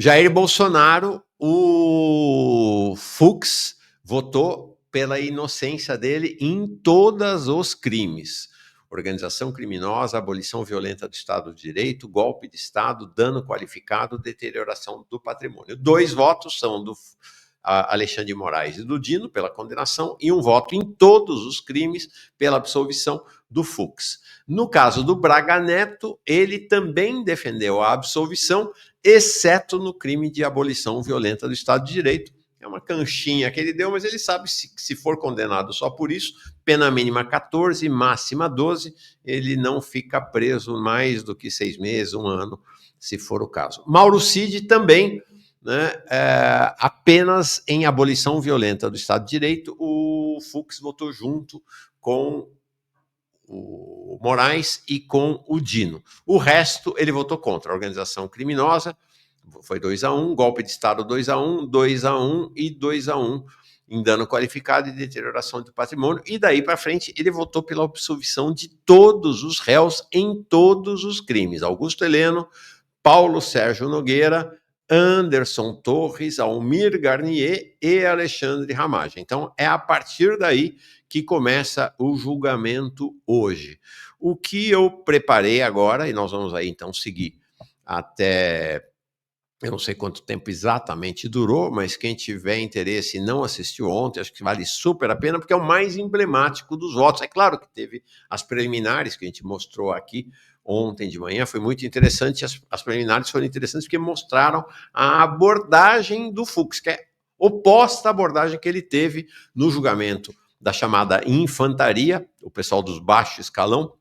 Jair Bolsonaro, o Fux votou pela inocência dele em todos os crimes. Organização criminosa, abolição violenta do Estado de Direito, golpe de Estado, dano qualificado, deterioração do patrimônio. 2 votos são do Alexandre de Moraes e do Dino pela condenação e 1 voto em todos os crimes pela absolvição do Fux. No caso do Braga Neto, ele também defendeu a absolvição, exceto no crime de abolição violenta do Estado de Direito. É uma canchinha que ele deu, mas ele sabe que se for condenado só por isso, pena mínima 14, máxima 12, ele não fica preso mais do que 6 meses, 1 ano, se for o caso. Mauro Cid também, né, apenas em abolição violenta do Estado de Direito, o Fux votou junto com o Moraes e com o Dino. O resto ele votou contra. A organização criminosa foi 2-1, golpe de Estado 2-1, 2-1 e 2-1 em dano qualificado e deterioração do patrimônio. E daí para frente ele votou pela absolvição de todos os réus em todos os crimes. Augusto Heleno, Paulo Sérgio Nogueira, Anderson Torres, Almir Garnier e Alexandre Ramagem. Então, é a partir daí que começa o julgamento hoje. O que eu preparei agora, e nós vamos aí então seguir até... Eu não sei quanto tempo exatamente durou, mas quem tiver interesse e não assistiu ontem, acho que vale super a pena, porque é o mais emblemático dos votos. É claro que teve as preliminares que a gente mostrou aqui ontem de manhã, foi muito interessante. As preliminares foram interessantes porque mostraram a abordagem do Fux, que é oposta à abordagem que ele teve no julgamento da chamada infantaria, o pessoal dos baixo escalão,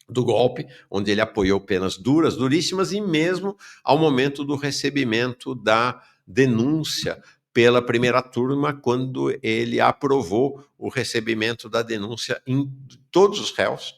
do golpe, onde ele apoiou penas duras, duríssimas, e mesmo ao momento do recebimento da denúncia pela primeira turma, quando ele aprovou o recebimento da denúncia em todos os réus,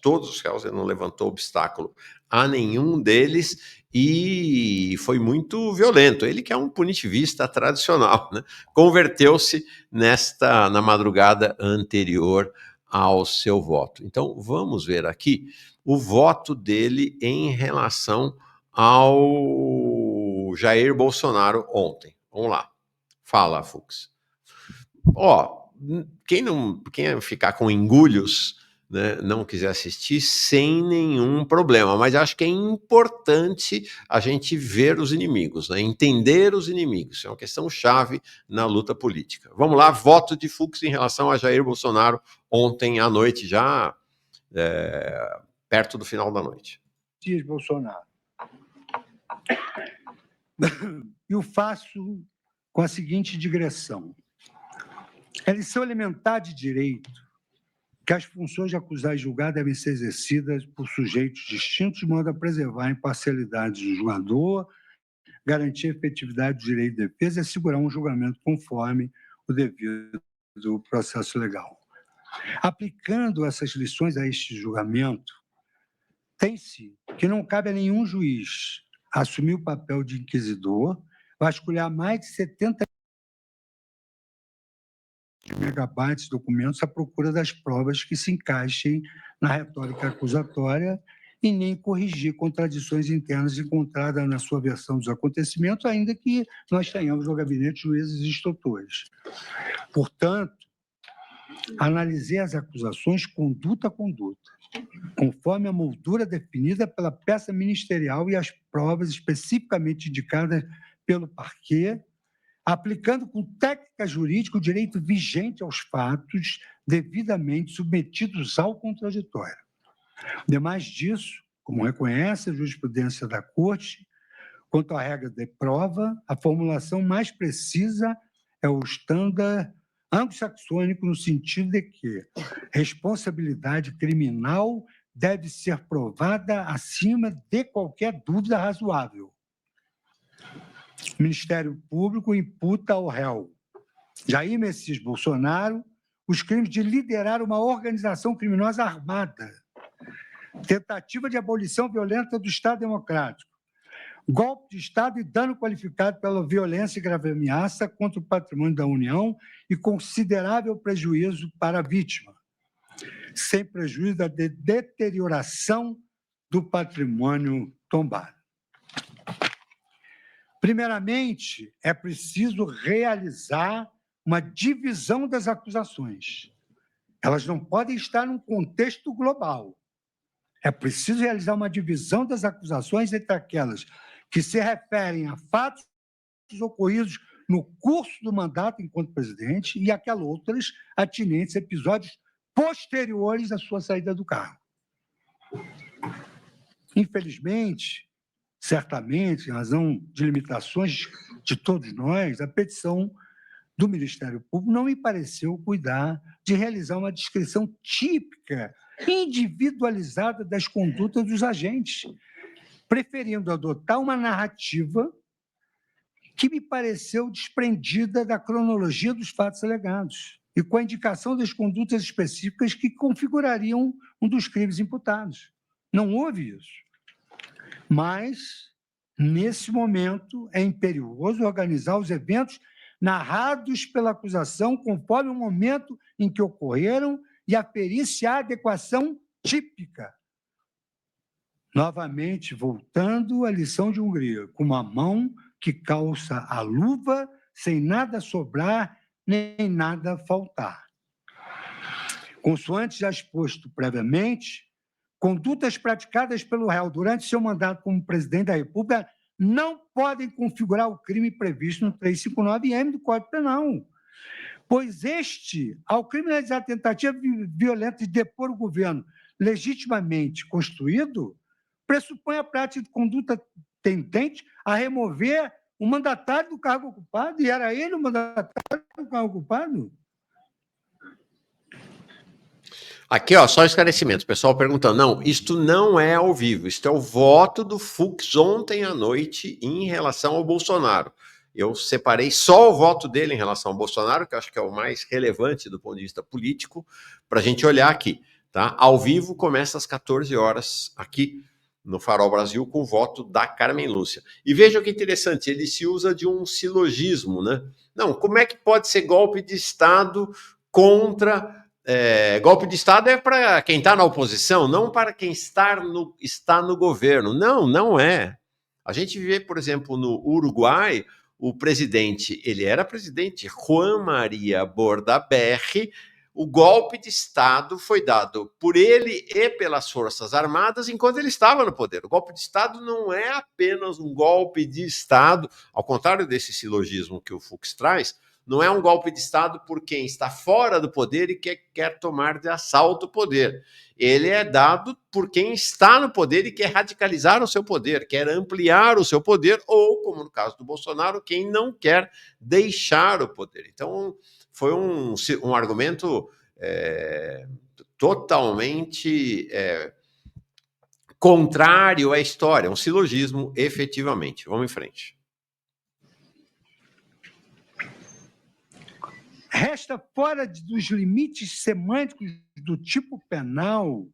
ele não levantou obstáculo a nenhum deles, e foi muito violento. Ele que é um punitivista tradicional, né? Converteu-se na madrugada anterior ao seu voto. Então, vamos ver aqui o voto dele em relação ao Jair Bolsonaro ontem. Vamos lá. Fala, Fux. Ó, quem ficar com engulhos, né, não quiser assistir, sem nenhum problema. Mas acho que é importante a gente ver os inimigos, né, entender os inimigos. É uma questão chave na luta política. Vamos lá, voto de Fux em relação a Jair Bolsonaro ontem à noite, já perto do final da noite. Dias Bolsonaro. E o faço com a seguinte digressão. É lição elementar de direito que as funções de acusar e julgar devem ser exercidas por sujeitos distintos, de modo a preservar a imparcialidade do julgador, garantir a efetividade do direito de defesa e assegurar um julgamento conforme o devido processo legal. Aplicando essas lições a este julgamento, tem-se que não cabe a nenhum juiz assumir o papel de inquisidor, vasculhar mais de 70 megabytes de documentos à procura das provas que se encaixem na retórica acusatória e nem corrigir contradições internas encontradas na sua versão dos acontecimentos, ainda que nós tenhamos no gabinete juízes e instrutores. Portanto, analisei as acusações conduta a conduta, conforme a moldura definida pela peça ministerial e as provas especificamente indicadas pelo parquê, aplicando com técnica jurídica o direito vigente aos fatos devidamente submetidos ao contraditório. Demais disso, como reconhece a jurisprudência da Corte, quanto à regra de prova, a formulação mais precisa é o estándar anglo-saxônico, no sentido de que responsabilidade criminal deve ser provada acima de qualquer dúvida razoável. O Ministério Público imputa ao réu Jair Messias Bolsonaro os crimes de liderar uma organização criminosa armada, tentativa de abolição violenta do Estado Democrático, golpe de Estado e dano qualificado pela violência e grave ameaça contra o patrimônio da União e considerável prejuízo para a vítima, sem prejuízo da deterioração do patrimônio tombado. Primeiramente, é preciso realizar uma divisão das acusações. Elas não podem estar num contexto global. É preciso realizar uma divisão das acusações entre aquelas que se referem a fatos ocorridos no curso do mandato enquanto presidente e aquelas outras atinentes a episódios posteriores à sua saída do cargo. Infelizmente, certamente, em razão de limitações de todos nós, a petição do Ministério Público não me pareceu cuidar de realizar uma descrição típica, individualizada das condutas dos agentes, preferindo adotar uma narrativa que me pareceu desprendida da cronologia dos fatos alegados e com a indicação das condutas específicas que configurariam um dos crimes imputados. Não houve isso. Mas, nesse momento, é imperioso organizar os eventos narrados pela acusação conforme o momento em que ocorreram e aferir-se a adequação típica. Novamente, voltando à lição de Hungria, com uma mão que calça a luva sem nada sobrar nem nada faltar. Consoante já exposto previamente, condutas praticadas pelo réu durante seu mandato como presidente da República não podem configurar o crime previsto no 359-M do Código Penal, pois este, ao criminalizar a tentativa violenta de depor o governo legitimamente constituído, pressupõe a prática de conduta tendente a remover o mandatário do cargo ocupado, e era ele o mandatário do cargo ocupado? Aqui, ó, só esclarecimento. O pessoal perguntando. Não, isto não é ao vivo. Isto é o voto do Fux ontem à noite em relação ao Bolsonaro. Eu separei só o voto dele em relação ao Bolsonaro, que eu acho que é o mais relevante do ponto de vista político, para a gente olhar aqui. Tá? Ao vivo começa às 14 horas aqui no Farol Brasil com o voto da Carmen Lúcia. E veja que interessante, ele se usa de um silogismo, né? Não, como é que pode ser golpe de Estado contra... golpe de Estado é para quem está na oposição, não para quem está no governo. Não, não é. A gente vê, por exemplo, no Uruguai, o presidente, ele era presidente, Juan Maria Bordaberry. O golpe de Estado foi dado por ele e pelas Forças Armadas enquanto ele estava no poder. O golpe de Estado não é apenas um golpe de Estado, ao contrário desse silogismo que o Fux traz, não é um golpe de Estado por quem está fora do poder e quer tomar de assalto o poder. Ele é dado por quem está no poder e quer radicalizar o seu poder, quer ampliar o seu poder, ou, como no caso do Bolsonaro, quem não quer deixar o poder. Então, foi um argumento totalmente contrário à história, um silogismo, efetivamente. Vamos em frente. Resta fora dos limites semânticos do tipo penal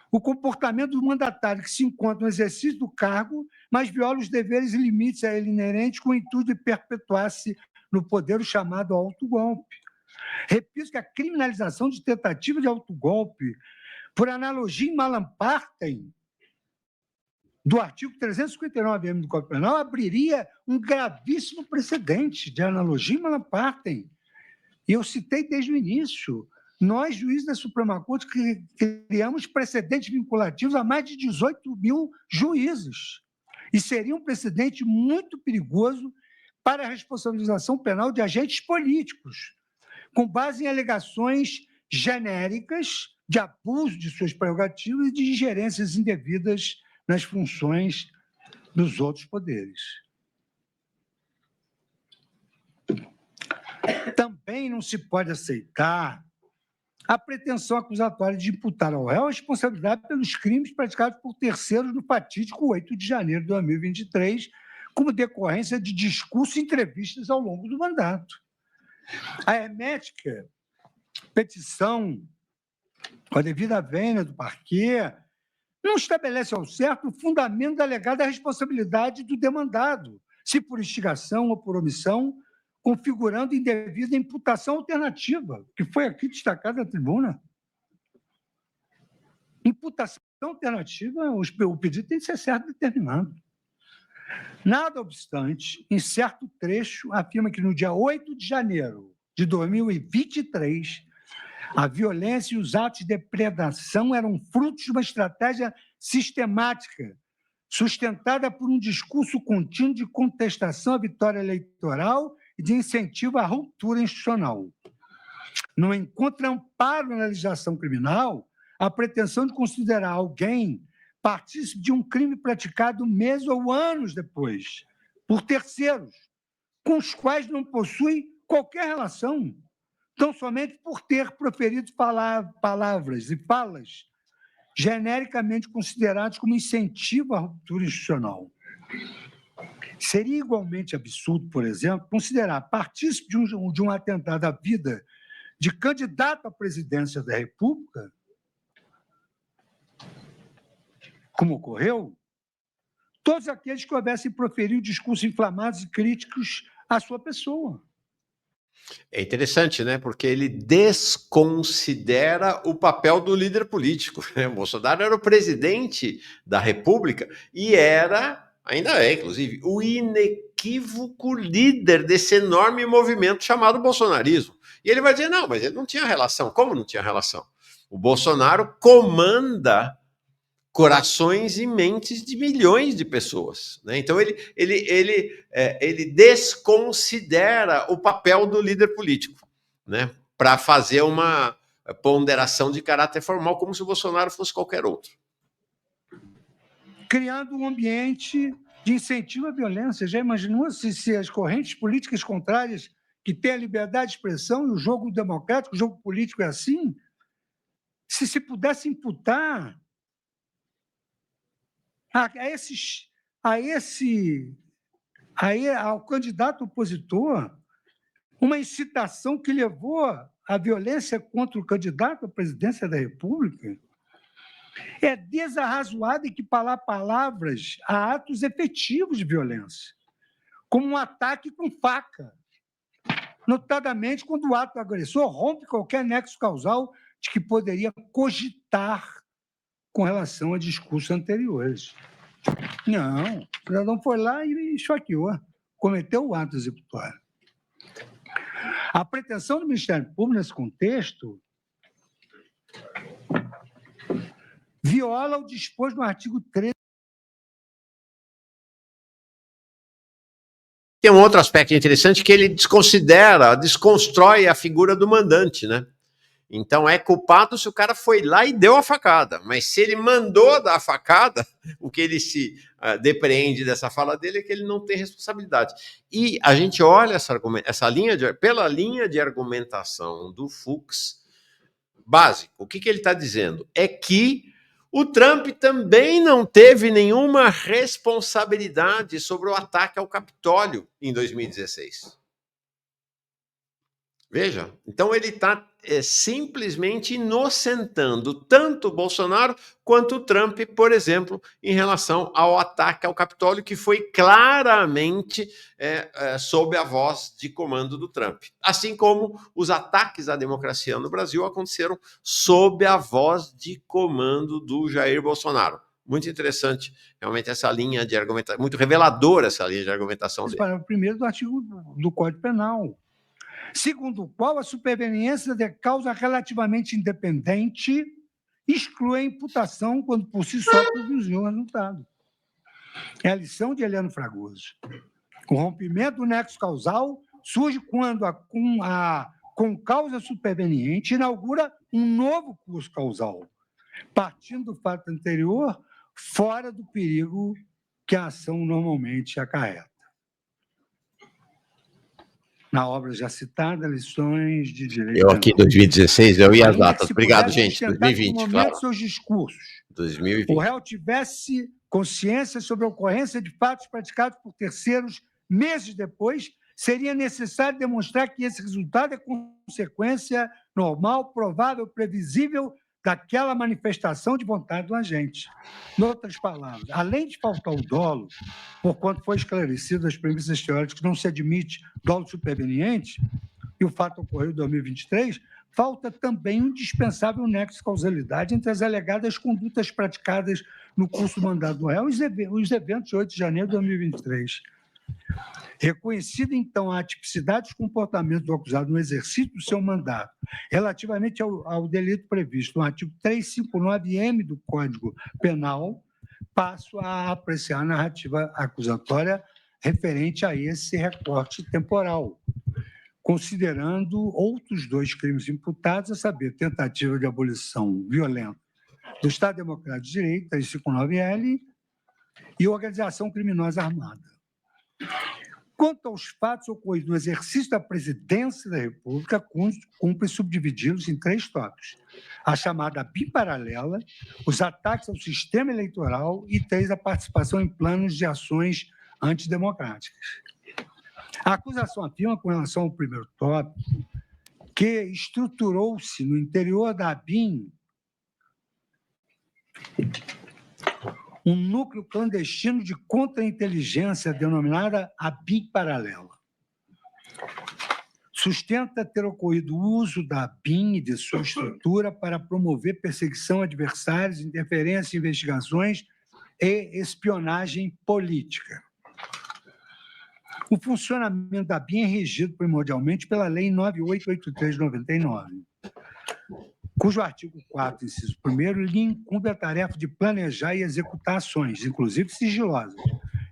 o comportamento do mandatário que se encontra no exercício do cargo, mas viola os deveres e limites a ele inerentes com o intuito de perpetuar-se no poder o chamado autogolpe. Repito que a criminalização de tentativa de autogolpe, por analogia em Malam Partem, do artigo 359-M do Código Penal, abriria um gravíssimo precedente de analogia em Malam Partem. E eu citei desde o início, nós, juízes da Suprema Corte, criamos precedentes vinculativos a mais de 18 mil juízes. E seria um precedente muito perigoso para a responsabilização penal de agentes políticos, com base em alegações genéricas de abuso de suas prerrogativas e de ingerências indevidas nas funções dos outros poderes. Também não se pode aceitar a pretensão acusatória de imputar ao réu a responsabilidade pelos crimes praticados por terceiros no fatídico 8 de janeiro de 2023, como decorrência de discursos e entrevistas ao longo do mandato. A hermética petição, com a devida vênia do parquê, não estabelece ao certo o fundamento da alegada responsabilidade do demandado, se por instigação ou por omissão, configurando indevida imputação alternativa, que foi aqui destacada na tribuna. Imputação alternativa, o pedido tem que ser certo e determinado. Nada obstante, em certo trecho, afirma que no dia 8 de janeiro de 2023, a violência e os atos de depredação eram frutos de uma estratégia sistemática, sustentada por um discurso contínuo de contestação à vitória eleitoral e de incentivo à ruptura institucional. Não encontra amparo na legislação criminal a pretensão de considerar alguém partícipe de um crime praticado meses ou anos depois, por terceiros, com os quais não possui qualquer relação, tão somente por ter proferido palavras e falas genericamente considerados como incentivo à ruptura institucional. Seria igualmente absurdo, por exemplo, considerar partícipe de um atentado à vida de candidato à presidência da República, como ocorreu, todos aqueles que houvessem proferido discursos inflamados e críticos à sua pessoa. É interessante, né? Porque ele desconsidera o papel do líder político. O Bolsonaro era o presidente da República e ainda é, inclusive, o inequívoco líder desse enorme movimento chamado bolsonarismo. E ele vai dizer, não, mas ele não tinha relação. Como não tinha relação? O Bolsonaro comanda corações e mentes de milhões de pessoas, né? Então ele desconsidera o papel do líder político, né? Para fazer uma ponderação de caráter formal, como se o Bolsonaro fosse qualquer outro. Criando um ambiente de incentivo à violência. Já imaginou se as correntes políticas contrárias que têm a liberdade de expressão e o jogo democrático, o jogo político é assim? Se pudesse imputar ao candidato opositor uma incitação que levou à violência contra o candidato à presidência da República, é desarrazoado equiparar palavras a atos efetivos de violência, como um ataque com faca, notadamente quando o ato agressor rompe qualquer nexo causal de que poderia cogitar com relação a discursos anteriores. Não, o cidadão foi lá e esfaqueou, cometeu o ato executório. A pretensão do Ministério Público, nesse contexto, viola o disposto no artigo 13. Tem um outro aspecto interessante que ele desconstrói a figura do mandante, né? Então é culpado se o cara foi lá e deu a facada, mas se ele mandou dar a facada, o que ele se depreende dessa fala dele é que ele não tem responsabilidade. E a gente olha pela linha de argumentação do Fux, básico, o que ele está dizendo? É que o Trump também não teve nenhuma responsabilidade sobre o ataque ao Capitólio em 2016. Veja, então ele está simplesmente inocentando tanto o Bolsonaro quanto o Trump, por exemplo, em relação ao ataque ao Capitólio, que foi claramente sob a voz de comando do Trump. Assim como os ataques à democracia no Brasil aconteceram sob a voz de comando do Jair Bolsonaro. Muito interessante, realmente, essa linha de argumentação, muito reveladora essa linha de argumentação dele. Parágrafo 1º do artigo do Código Penal, segundo o qual a superveniência de causa relativamente independente exclui a imputação quando por si só produziu o resultado. É a lição de Heleno Fragoso. O rompimento do nexo causal surge quando com causa superveniente inaugura um novo curso causal, partindo do fato anterior, fora do perigo que a ação normalmente acarreta. Na obra já citada, Lições de Direito. Eu aqui, 2016, eu ia as datas. Obrigado, gente. 2020, claro. Seus discursos. 2020. O réu tivesse consciência sobre a ocorrência de fatos praticados por terceiros meses depois, seria necessário demonstrar que esse resultado é consequência normal, provável, previsível daquela manifestação de vontade do agente. Em outras palavras, além de faltar o dolo, porquanto foi esclarecido as premissas teóricas que não se admite dolo superveniente, e o fato ocorreu em 2023, falta também um indispensável nexo de causalidade entre as alegadas condutas praticadas no curso do mandato do réu e os eventos de 8 de janeiro de 2023. Reconhecida, então, a atipicidade dos comportamentos do acusado no exercício do seu mandato, relativamente ao delito previsto no artigo 359-M do Código Penal, passo a apreciar a narrativa acusatória referente a esse recorte temporal, considerando outros 2 crimes imputados, a saber, tentativa de abolição violenta do Estado Democrático de Direito, 359-L, e organização criminosa armada. Quanto aos fatos ocorridos no exercício da presidência da República, cumpre subdividi-los em 3 tópicos: a chamada BIM paralela, os ataques ao sistema eleitoral e 3, a participação em planos de ações antidemocráticas. A acusação afirma, com relação ao primeiro tópico, que estruturou-se no interior da BIM um núcleo clandestino de contra-inteligência denominada a BIM paralela. Sustenta ter ocorrido o uso da BIM e de sua estrutura para promover perseguição a adversários, interferência em investigações e espionagem política. O funcionamento da BIM é regido primordialmente pela Lei 9883 de 99, cujo artigo 4º, inciso 1º, lhe incumbe a tarefa de planejar e executar ações, inclusive sigilosas,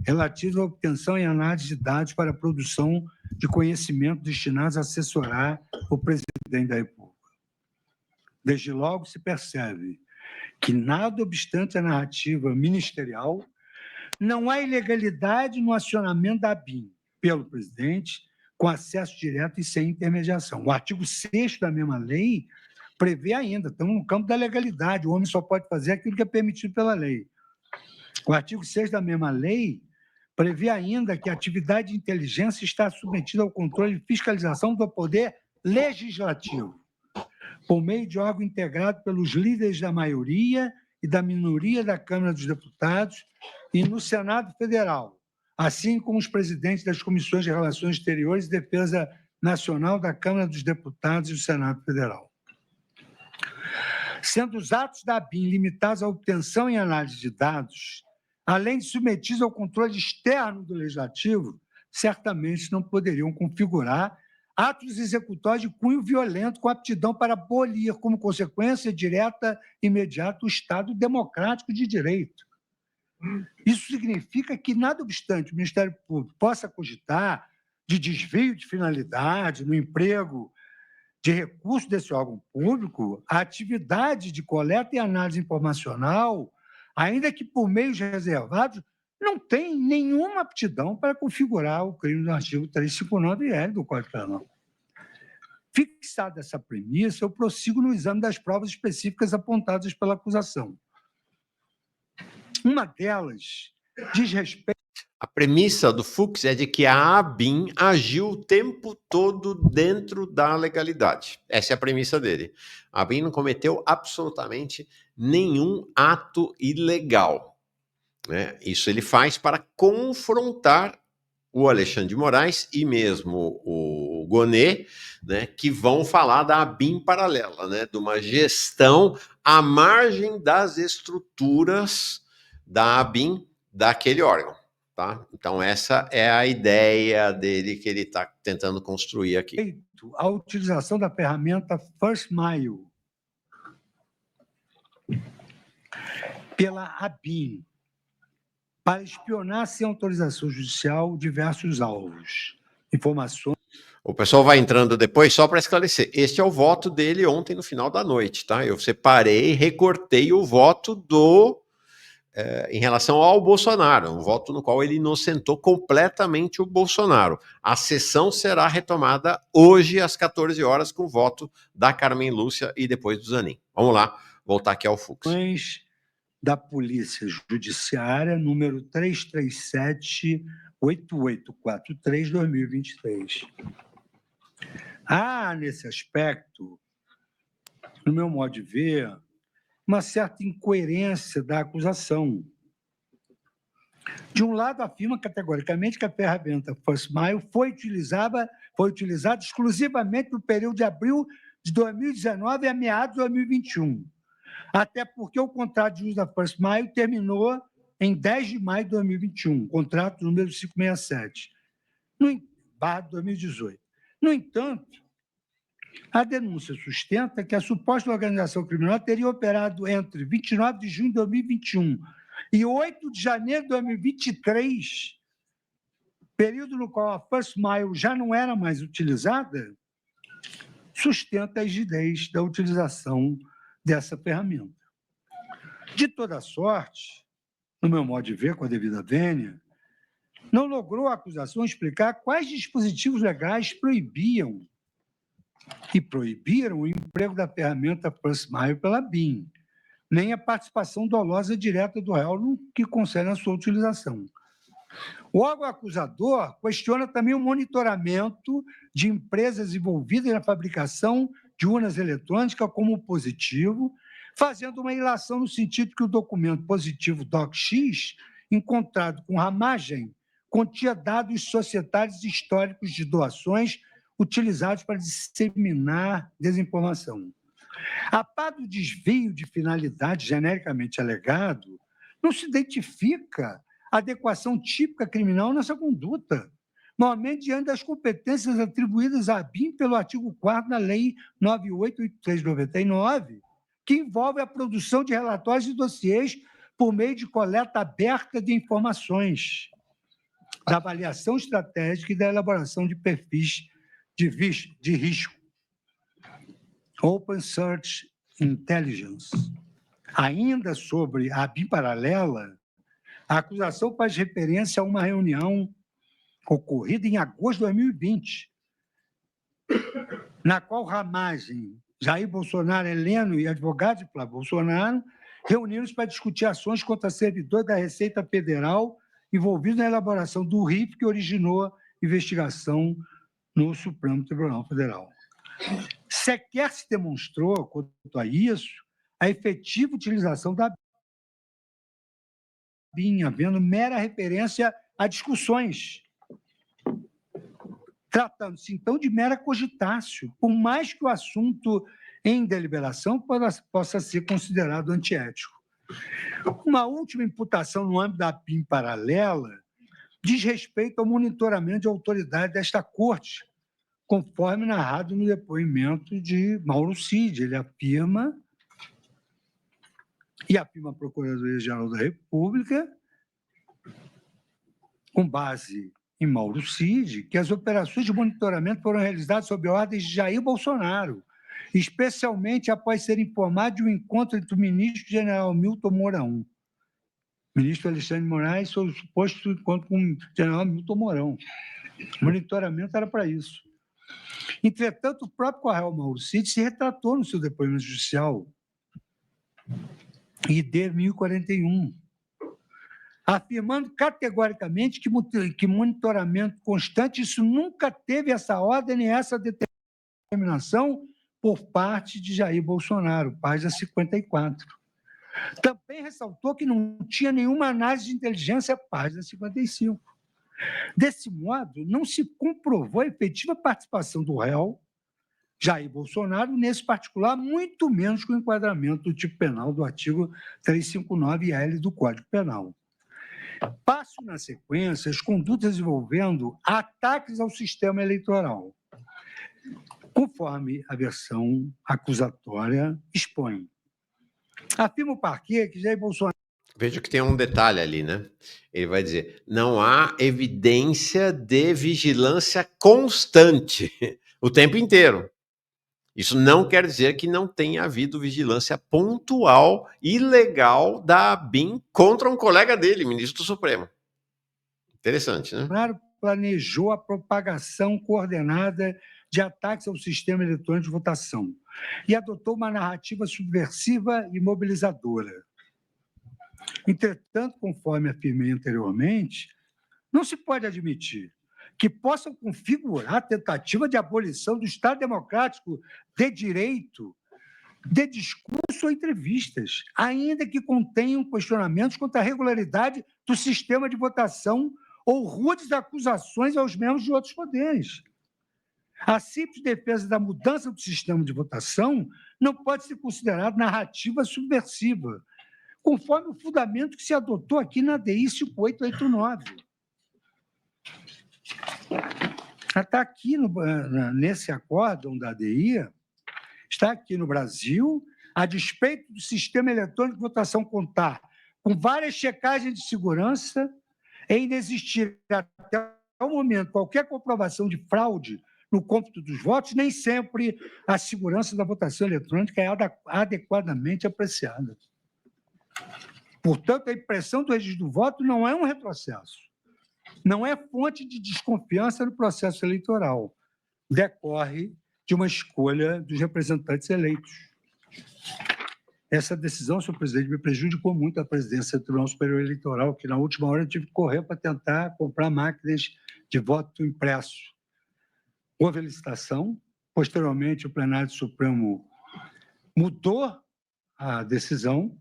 relativas à obtenção e análise de dados para a produção de conhecimento destinados a assessorar o presidente da República. Desde logo se percebe que, nada obstante a narrativa ministerial, não há ilegalidade no acionamento da BIM pelo presidente, com acesso direto e sem intermediação. O artigo 6º da mesma lei prevê ainda, estamos no campo da legalidade, o homem só pode fazer aquilo que é permitido pela lei. O artigo 6º da mesma lei prevê ainda que a atividade de inteligência está submetida ao controle e fiscalização do poder legislativo, por meio de órgão integrado pelos líderes da maioria e da minoria da Câmara dos Deputados e no Senado Federal, assim como os presidentes das Comissões de Relações Exteriores e Defesa Nacional da Câmara dos Deputados e do Senado Federal. Sendo os atos da BIM limitados à obtenção e análise de dados, além de submetidos ao controle externo do Legislativo, certamente não poderiam configurar atos executórios de cunho violento com aptidão para abolir, como consequência direta e imediata, o Estado democrático de direito. Isso significa que, nada obstante o Ministério Público possa cogitar de desvio de finalidade no emprego de recurso desse órgão público, a atividade de coleta e análise informacional, ainda que por meios reservados, não tem nenhuma aptidão para configurar o crime do artigo 359-L do Código Penal. Fixada essa premissa, eu prossigo no exame das provas específicas apontadas pela acusação. Uma delas diz respeito... A premissa do Fux é de que a ABIN agiu o tempo todo dentro da legalidade. Essa é a premissa dele. A ABIN não cometeu absolutamente nenhum ato ilegal, né? Isso ele faz para confrontar o Alexandre de Moraes e mesmo o Gonê, né, que vão falar da ABIN paralela, né, de uma gestão à margem das estruturas da ABIN daquele órgão. Tá? Então, essa é a ideia dele que ele está tentando construir aqui. A utilização da ferramenta First Mile pela ABIN para espionar sem autorização judicial diversos alvos, informações... O pessoal vai entrando depois, só para esclarecer. Este é o voto dele ontem no final da noite, tá? Eu separei, recortei o voto em relação ao Bolsonaro, um voto no qual ele inocentou completamente o Bolsonaro. A sessão será retomada hoje às 14 horas com o voto da Carmen Lúcia e depois do Zanin. Vamos lá, voltar aqui ao Fux. Da Polícia Judiciária, número 337-8843-2023. Há, nesse aspecto, no meu modo de ver, uma certa incoerência da acusação. De um lado, afirma categoricamente que a ferramenta First Mile foi utilizada exclusivamente no período de abril de 2019 a meados de 2021, até porque o contrato de uso da First Mile terminou em 10 de maio de 2021, contrato número 567, barra 2018. No entanto, a denúncia sustenta que a suposta organização criminosa teria operado entre 29 de junho de 2021 e 8 de janeiro de 2023, período no qual a First Mile já não era mais utilizada, sustenta a rigidez da utilização dessa ferramenta. De toda sorte, no meu modo de ver, com a devida vênia, não logrou a acusação explicar quais dispositivos legais proibiam o emprego da ferramenta First Mile pela BIM, nem a participação dolosa direta do réu no que concerne a sua utilização. O órgão acusador questiona também o monitoramento de empresas envolvidas na fabricação de urnas eletrônicas como positivo, fazendo uma ilação no sentido que o documento positivo DOC-X, encontrado com ramagem, continha dados societários históricos de doações utilizados para disseminar desinformação. A par do desvio de finalidade genericamente alegado, não se identifica adequação típica criminal nessa conduta, normalmente diante das competências atribuídas à BIM pelo artigo 4º da Lei 9883/99, que envolve a produção de relatórios e dossiês por meio de coleta aberta de informações, da avaliação estratégica e da elaboração de perfis de risco. Open Search Intelligence. Ainda sobre a BIM paralela, a acusação faz referência a uma reunião ocorrida em agosto de 2020, na qual Ramagem, Jair Bolsonaro, Heleno e advogados de Flávio Bolsonaro reuniram-se para discutir ações contra servidores da Receita Federal envolvidos na elaboração do RIF que originou investigação no Supremo Tribunal Federal. Sequer se demonstrou, quanto a isso, a efetiva utilização da BIM, havendo mera referência a discussões, tratando-se, então, de mera cogitácio, por mais que o assunto em deliberação possa ser considerado antiético. Uma última imputação no âmbito da BIM paralela diz respeito ao monitoramento de autoridade desta Corte, conforme narrado no depoimento de Mauro Cid. Ele afirma, e afirma a Procuradoria-Geral da República, com base em Mauro Cid, que as operações de monitoramento foram realizadas sob ordens de Jair Bolsonaro, especialmente após ser informado de um encontro entre o ministro-general Milton Mourão, ministro Alexandre de Moraes, sobre o suposto encontro com o general Milton Mourão. O monitoramento era para isso. Entretanto, o próprio Correio Mauro Cid se retratou no seu depoimento judicial, ID 1041, afirmando categoricamente que monitoramento constante, isso nunca teve essa ordem nem essa determinação por parte de Jair Bolsonaro, página 54. Também ressaltou que não tinha nenhuma análise de inteligência, página 55. Desse modo, não se comprovou a efetiva participação do réu, Jair Bolsonaro, nesse particular, muito menos com o enquadramento do tipo penal do artigo 359-L do Código Penal. Passo, na sequência, as condutas envolvendo ataques ao sistema eleitoral, conforme a versão acusatória expõe. Afirma o parquê que Jair Bolsonaro... Veja que tem um detalhe ali, né? Ele vai dizer, não há evidência de vigilância constante o tempo inteiro. Isso não quer dizer que não tenha havido vigilância pontual, ilegal da BIM contra um colega dele, ministro do Supremo. Interessante, né? Bolsonaro planejou a propagação coordenada de ataques ao sistema eletrônico de votação e adotou uma narrativa subversiva e mobilizadora. Entretanto, conforme afirmei anteriormente, não se pode admitir que possam configurar a tentativa de abolição do Estado democrático de direito, de discurso ou entrevistas, ainda que contenham questionamentos contra a regularidade do sistema de votação ou rudes acusações aos membros de outros poderes. A simples defesa da mudança do sistema de votação não pode ser considerada narrativa subversiva, conforme o fundamento que se adotou aqui na DI 5889. Está aqui nesse acórdão da DI, está aqui no Brasil, a despeito do sistema eletrônico de votação contar com várias checagens de segurança, ainda existir até o momento qualquer comprovação de fraude no cômputo dos votos, nem sempre a segurança da votação eletrônica é adequadamente apreciada. Portanto, a impressão do registro do voto não é um retrocesso, não é fonte de desconfiança no processo eleitoral, decorre de uma escolha dos representantes eleitos. Essa decisão, senhor presidente, me prejudicou muito a presidência do Tribunal Superior Eleitoral, que na última hora eu tive que correr para tentar comprar máquinas de voto impresso. Houve a licitação, posteriormente o plenário do Supremo mudou a decisão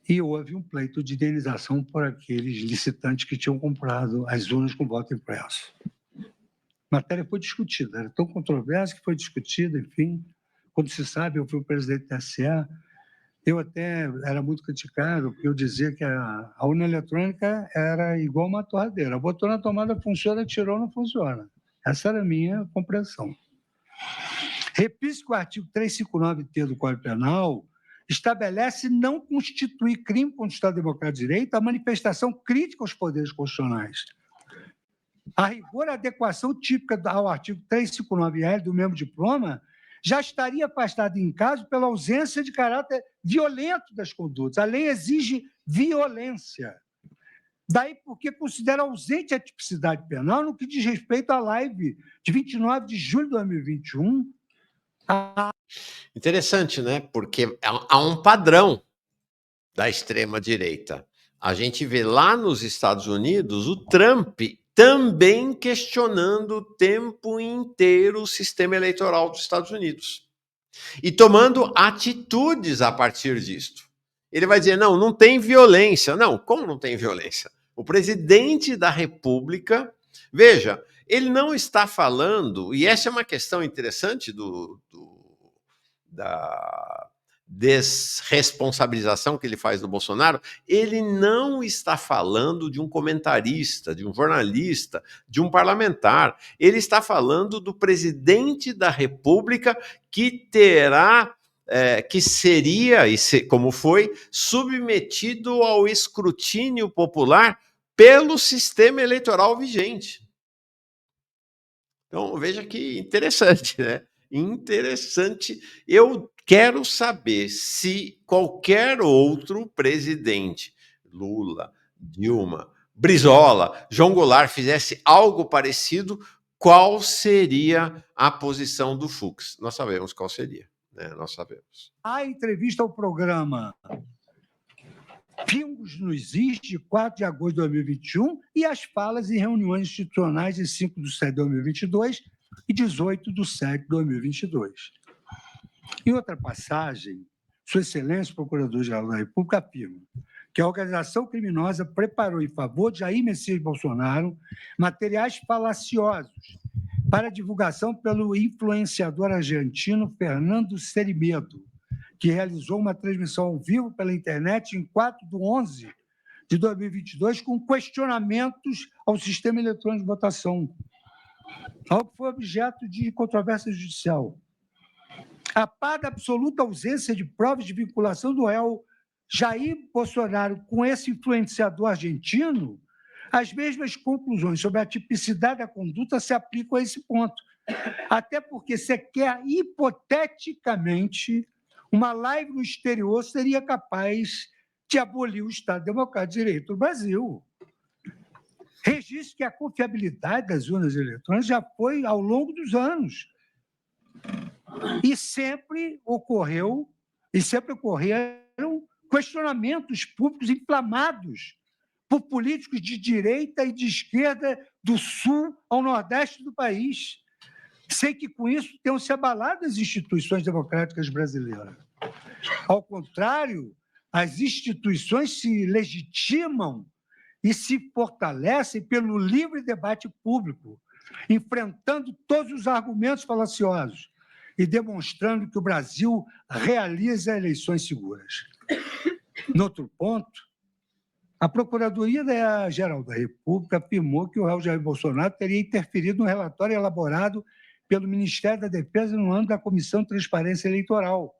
e houve um pleito de indenização por aqueles licitantes que tinham comprado as urnas com voto impresso. A matéria foi discutida, era tão controversa que foi discutida, enfim. Como se sabe, eu fui o presidente da TSE, eu até era muito criticado, porque eu dizia que a urna eletrônica era igual uma torradeira. Botou na tomada, funciona, tirou, não funciona. Essa era a minha compreensão. Repito que o artigo 359-T do Código Penal estabelece não constituir crime contra o Estado Democrático de Direito a manifestação crítica aos poderes constitucionais. A rigor, a adequação típica ao artigo 359-L do mesmo diploma já estaria afastada em caso pela ausência de caráter violento das condutas. A lei exige violência. Daí porque considera ausente a tipicidade penal no que diz respeito à live de 29 de julho de 2021. Interessante, né? Porque há um padrão da extrema-direita. A gente vê lá nos Estados Unidos o Trump também questionando o tempo inteiro o sistema eleitoral dos Estados Unidos e tomando atitudes a partir disto. Ele vai dizer, não tem violência. Não, como não tem violência? O presidente da República, veja, ele não está falando, e essa é uma questão interessante da desresponsabilização que ele faz do Bolsonaro, ele não está falando de um comentarista, de um jornalista, de um parlamentar. Ele está falando do presidente da República que terá, que seria, como foi, submetido ao escrutínio popular pelo sistema eleitoral vigente. Então, veja que interessante, né? Interessante. Eu quero saber se qualquer outro presidente, Lula, Dilma, Brizola, João Goulart, fizesse algo parecido, qual seria a posição do Fux? Nós sabemos qual seria, né? Nós sabemos. A entrevista ao programa Pingos nos Is, de 4 de agosto de 2021, e as falas em reuniões institucionais de 5 de setembro de 2022 e 18 de setembro de 2022. Em outra passagem, Sua Excelência, Procurador-Geral da República, afirma que a organização criminosa preparou em favor de Jair Messias Bolsonaro materiais falaciosos para divulgação pelo influenciador argentino Fernando Serimedo, que realizou uma transmissão ao vivo pela internet em 4/11 de 2022 com questionamentos ao sistema eletrônico de votação, algo que foi objeto de controvérsia judicial. A par da absoluta ausência de provas de vinculação do réu Jair Bolsonaro com esse influenciador argentino, as mesmas conclusões sobre a tipicidade da conduta se aplicam a esse ponto. Até porque sequer hipoteticamente uma live no exterior seria capaz de abolir o Estado Democrático de Direito no Brasil. Registro que a confiabilidade das urnas eletrônicas já foi ao longo dos anos. E sempre ocorreram questionamentos públicos inflamados por políticos de direita e de esquerda do sul ao nordeste do país. Sei que com isso tenham se abalado as instituições democráticas brasileiras. Ao contrário, as instituições se legitimam e se fortalecem pelo livre debate público, enfrentando todos os argumentos falaciosos e demonstrando que o Brasil realiza eleições seguras. No outro ponto, a Procuradoria-Geral da República afirmou que o réu Jair Bolsonaro teria interferido no relatório elaborado pelo Ministério da Defesa no âmbito da Comissão de Transparência Eleitoral,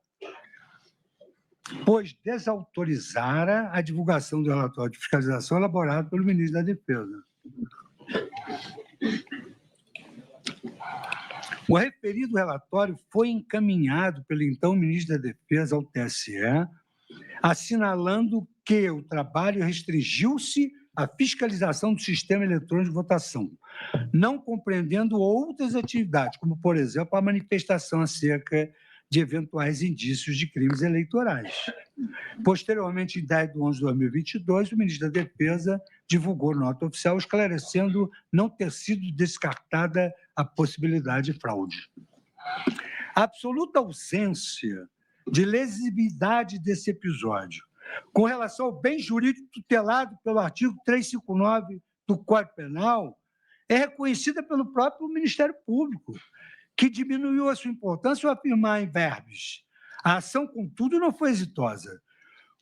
pois desautorizara a divulgação do relatório de fiscalização elaborado pelo ministro da Defesa. O referido relatório foi encaminhado pelo então ministro da Defesa ao TSE, assinalando que o trabalho restringiu-se à fiscalização do sistema eletrônico de votação, não compreendendo outras atividades, como, por exemplo, a manifestação acerca de eventuais indícios de crimes eleitorais. Posteriormente, em 10 de 11 de 2022, o ministro da Defesa divulgou nota oficial esclarecendo não ter sido descartada a possibilidade de fraude. A absoluta ausência de lesividade desse episódio, com relação ao bem jurídico tutelado pelo artigo 359 do Código Penal, é reconhecida pelo próprio Ministério Público, que diminuiu a sua importância ao afirmar em verbos: a ação, contudo, não foi exitosa.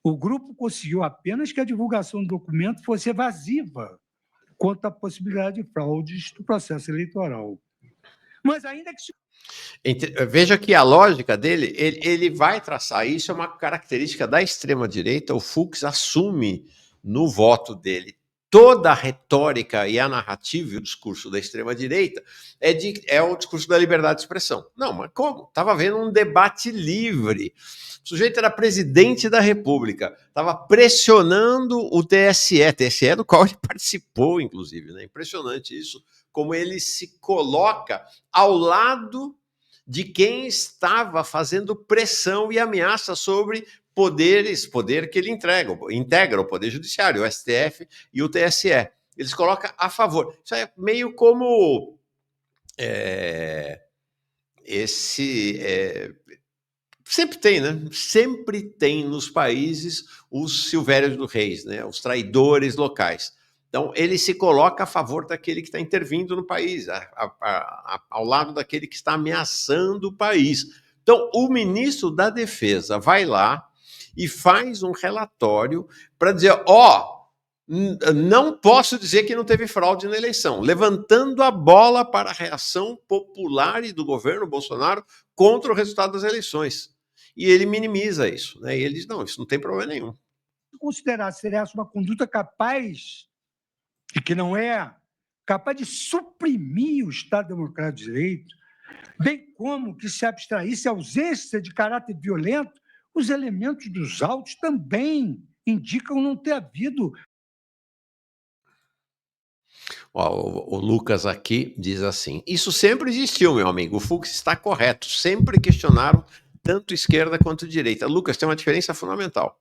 O grupo conseguiu apenas que a divulgação do documento fosse evasiva quanto à possibilidade de fraudes do processo eleitoral. Mas ainda que... Veja que a lógica dele, ele vai traçar isso, é uma característica da extrema-direita. O Fux assume no voto dele toda a retórica e a narrativa e o discurso da extrema-direita é o discurso da liberdade de expressão. Não, mas como? Estava havendo um debate livre. O sujeito era presidente da República, estava pressionando o TSE do qual ele participou, inclusive, né? Impressionante isso, como ele se coloca ao lado de quem estava fazendo pressão e ameaça sobre poder que ele integra o Poder Judiciário, o STF e o TSE. Ele se coloca a favor. Isso é meio como sempre tem, né? Sempre tem nos países os Silvérios do Reis, né? Os traidores locais. Então, ele se coloca a favor daquele que está intervindo no país, ao lado daquele que está ameaçando o país. Então, o ministro da Defesa vai lá e faz um relatório para dizer, não posso dizer que não teve fraude na eleição, levantando a bola para a reação popular e do governo Bolsonaro contra o resultado das eleições. E ele minimiza isso, né? E ele diz, não, isso não tem problema nenhum. Considerar ser essa uma conduta capaz, e que não é, capaz de suprimir o Estado Democrático de Direito, bem como que se abstraísse a ausência de caráter violento, os elementos dos autos também indicam não ter havido. O Lucas aqui diz assim, isso sempre existiu, meu amigo, o Fux está correto, sempre questionaram tanto esquerda quanto direita. Lucas, tem uma diferença fundamental.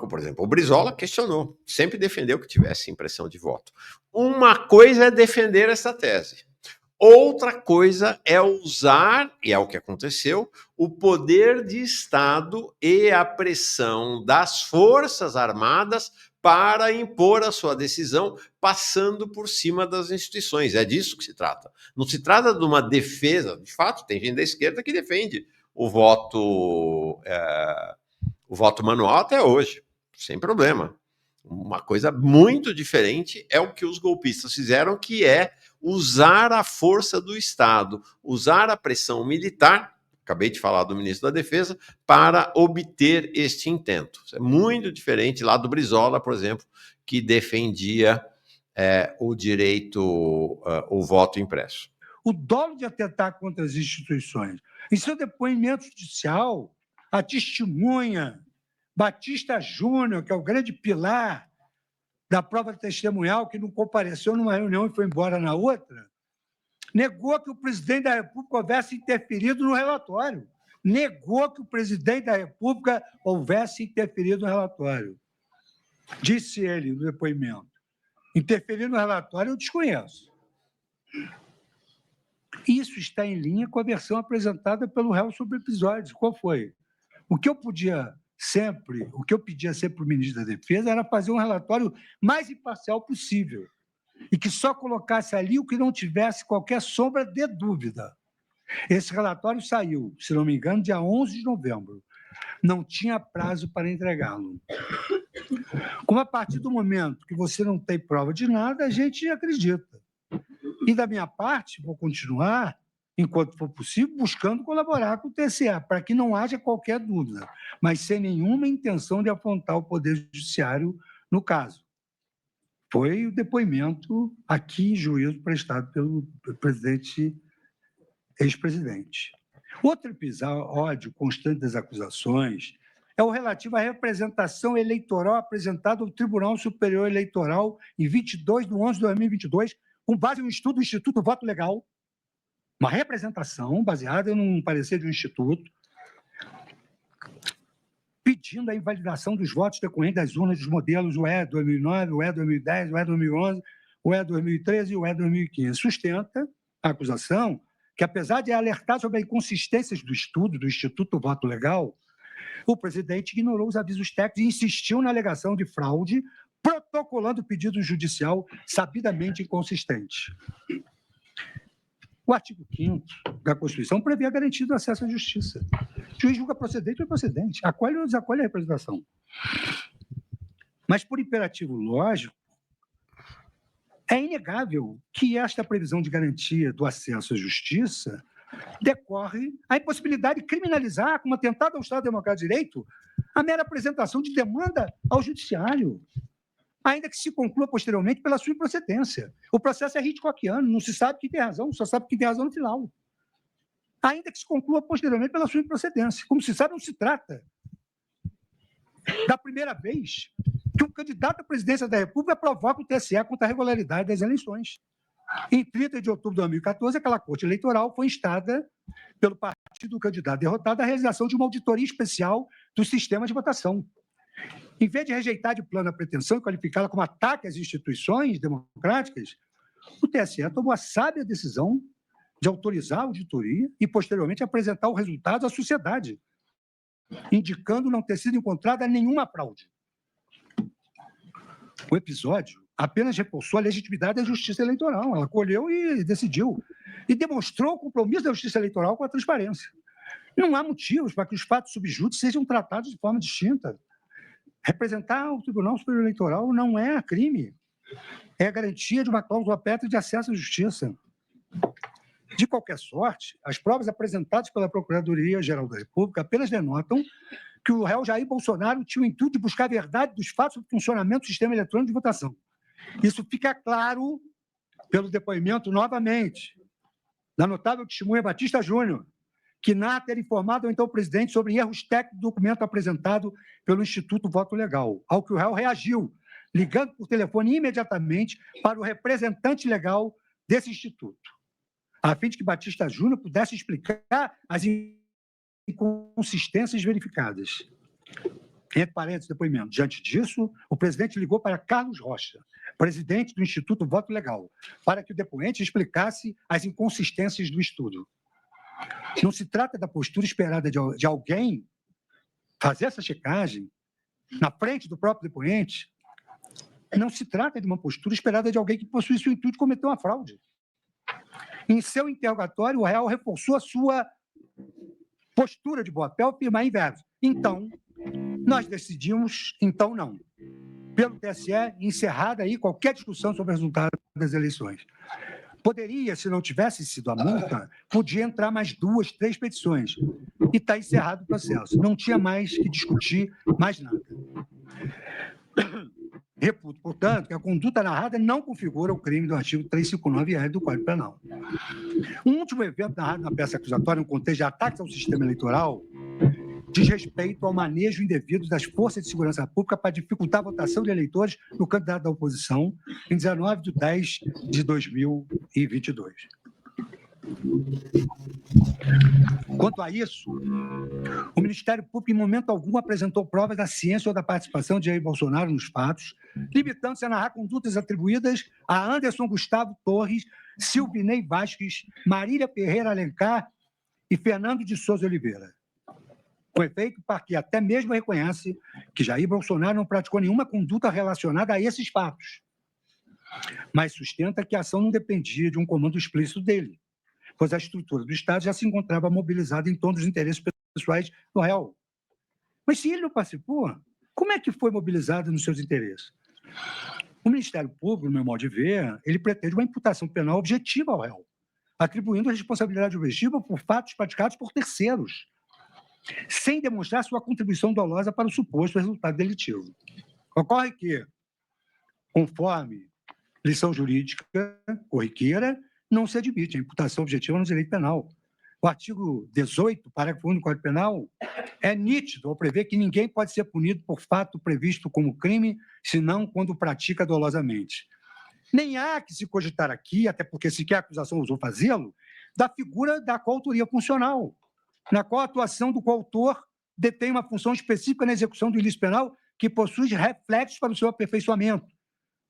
Por exemplo, o Brizola questionou, sempre defendeu que tivesse impressão de voto. Uma coisa é defender essa tese. Outra coisa é usar, e é o que aconteceu, o poder de Estado e a pressão das Forças Armadas para impor a sua decisão, passando por cima das instituições. É disso que se trata. Não se trata de uma defesa. De fato, tem gente da esquerda que defende o voto manual até hoje, sem problema. Uma coisa muito diferente é o que os golpistas fizeram, que é usar a força do Estado, usar a pressão militar, acabei de falar do ministro da Defesa, para obter este intento. Isso é muito diferente lá do Brizola, por exemplo, que defendia o direito, o voto impresso. O dolo de atentar contra as instituições. Em seu depoimento judicial, a testemunha Batista Júnior, que é o grande pilar da prova testemunhal, que não compareceu numa reunião e foi embora na outra, negou que o presidente da República houvesse interferido no relatório. Negou que o presidente da República houvesse interferido no relatório. Disse ele no depoimento. Interferir no relatório eu desconheço. Isso está em linha com a versão apresentada pelo réu sobre o episódio. Qual foi? O que eu pedia sempre para o ministro da Defesa era fazer um relatório mais imparcial possível. e que só colocasse ali o que não tivesse qualquer sombra de dúvida. Esse relatório saiu, se não me engano, dia 11 de novembro. Não tinha prazo para entregá-lo. Como a partir do momento que você não tem prova de nada, a gente acredita. E da minha parte, vou continuar, enquanto for possível, buscando colaborar com o TSE, para que não haja qualquer dúvida, mas sem nenhuma intenção de afrontar o Poder Judiciário no caso. Foi o depoimento aqui em juízo prestado pelo ex-presidente. Outro episódio constante das acusações é o relativo à representação eleitoral apresentada ao Tribunal Superior Eleitoral em 22 de 11 de 2022, com base no estudo do Instituto Voto Legal, uma representação baseada num parecer de um instituto, pedindo a invalidação dos votos decorrentes das urnas dos modelos UE 2009, UE 2010, UE 2011, UE 2013 e UE 2015. Sustenta a acusação que, apesar de alertar sobre as inconsistências do estudo do Instituto Voto Legal, o presidente ignorou os avisos técnicos e insistiu na alegação de fraude, protocolando o pedido judicial sabidamente inconsistente. O artigo 5º da Constituição prevê a garantia do acesso à justiça. O juiz julga procedente ou improcedente, acolhe ou desacolhe a representação. Mas, por imperativo lógico, é inegável que esta previsão de garantia do acesso à justiça decorre a impossibilidade de criminalizar, como atentado ao Estado Democrático de Direito, a mera apresentação de demanda ao judiciário, ainda que se conclua posteriormente pela sua improcedência. O processo é Hitchcockiano, não se sabe quem tem razão, só sabe quem tem razão no final. Ainda que se conclua posteriormente pela sua improcedência. Como se sabe, não se trata da primeira vez que um candidato à presidência da República provoca o TSE contra a regularidade das eleições. Em 30 de outubro de 2014, aquela corte eleitoral foi instada pelo partido do candidato derrotado à realização de uma auditoria especial do sistema de votação. Em vez de rejeitar de plano a pretensão e qualificá-la como ataque às instituições democráticas, o TSE tomou a sábia decisão de autorizar a auditoria e, posteriormente, apresentar o resultado à sociedade, indicando não ter sido encontrada nenhuma fraude. O episódio apenas reforçou a legitimidade da justiça eleitoral. Ela acolheu e decidiu. E demonstrou o compromisso da justiça eleitoral com a transparência. Não há motivos para que os fatos subjúdice sejam tratados de forma distinta. Representar o Tribunal Superior Eleitoral não é crime. É a garantia de uma cláusula pétrea de acesso à justiça. De qualquer sorte, as provas apresentadas pela Procuradoria-Geral da República apenas denotam que o réu Jair Bolsonaro tinha o intuito de buscar a verdade dos fatos sobre o funcionamento do sistema eletrônico de votação. Isso fica claro pelo depoimento, novamente, da notável testemunha Batista Júnior, que narra ter informado então o presidente sobre erros técnicos do documento apresentado pelo Instituto Voto Legal, ao que o réu reagiu, ligando por telefone imediatamente para o representante legal desse instituto, a fim de que Batista Júnior pudesse explicar as inconsistências verificadas. Entre parênteses, depoimento. Diante disso, o presidente ligou para Carlos Rocha, presidente do Instituto Voto Legal, para que o depoente explicasse as inconsistências do estudo. Não se trata da postura esperada de alguém fazer essa checagem na frente do próprio depoente. Não se trata de uma postura esperada de alguém que possui o intuito de cometer uma fraude. Em seu interrogatório, o réu reforçou a sua postura de boa-fé ao afirmar em verso. Então, nós decidimos, então não. Pelo TSE, encerrada aí qualquer discussão sobre o resultado das eleições. Poderia, se não tivesse sido a multa, podia entrar mais 2, 3 petições. E está encerrado o processo. Não tinha mais que discutir mais nada. Reputo, portanto, que a conduta narrada não configura o crime do artigo 359-R do Código Penal. Um último evento narrado na peça acusatória, no contexto de ataques ao sistema eleitoral, diz respeito ao manejo indevido das forças de segurança pública para dificultar a votação de eleitores no candidato da oposição em 19 de 10 de 2022. Quanto a isso, o Ministério Público, em momento algum, apresentou provas da ciência ou da participação de Jair Bolsonaro nos fatos, limitando-se a narrar condutas atribuídas a Anderson Gustavo Torres, Silvinei Vasques, Marília Ferreira Alencar e Fernando de Souza Oliveira. Com efeito, o parquê até mesmo reconhece que Jair Bolsonaro não praticou nenhuma conduta relacionada a esses fatos. mas sustenta que a ação não dependia de um comando explícito dele, pois a estrutura do Estado já se encontrava mobilizada em torno dos interesses pessoais do réu. Mas se ele não participou, como é que foi mobilizado nos seus interesses? O Ministério Público, no meu modo de ver, ele pretende uma imputação penal objetiva ao réu, atribuindo a responsabilidade objetiva por fatos praticados por terceiros, sem demonstrar sua contribuição dolosa para o suposto resultado delitivo. Ocorre que, conforme lição jurídica corriqueira, não se admite a imputação objetiva no direito penal. O artigo 18, parágrafo 1 do Código Penal, é nítido ao prever que ninguém pode ser punido por fato previsto como crime, senão quando pratica dolosamente. Nem há que se cogitar aqui, até porque sequer a acusação ousou fazê-lo, da figura da coautoria funcional, na qual a atuação do coautor detém uma função específica na execução do ilícito penal que possui reflexos para o seu aperfeiçoamento,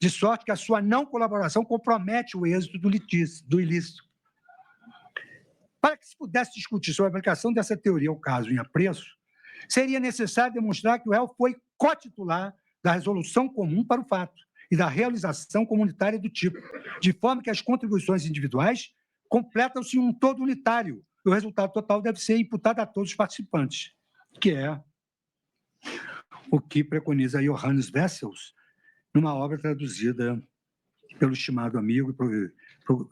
de sorte que a sua não colaboração compromete o êxito do ilícito. Para que se pudesse discutir sobre a aplicação dessa teoria ao caso em apreço, seria necessário demonstrar que o réu foi cotitular da resolução comum para o fato e da realização comunitária do tipo, de forma que as contribuições individuais completam-se em um todo unitário, e o resultado total deve ser imputado a todos os participantes, que é o que preconiza Johannes Wessels numa obra traduzida pelo estimado amigo e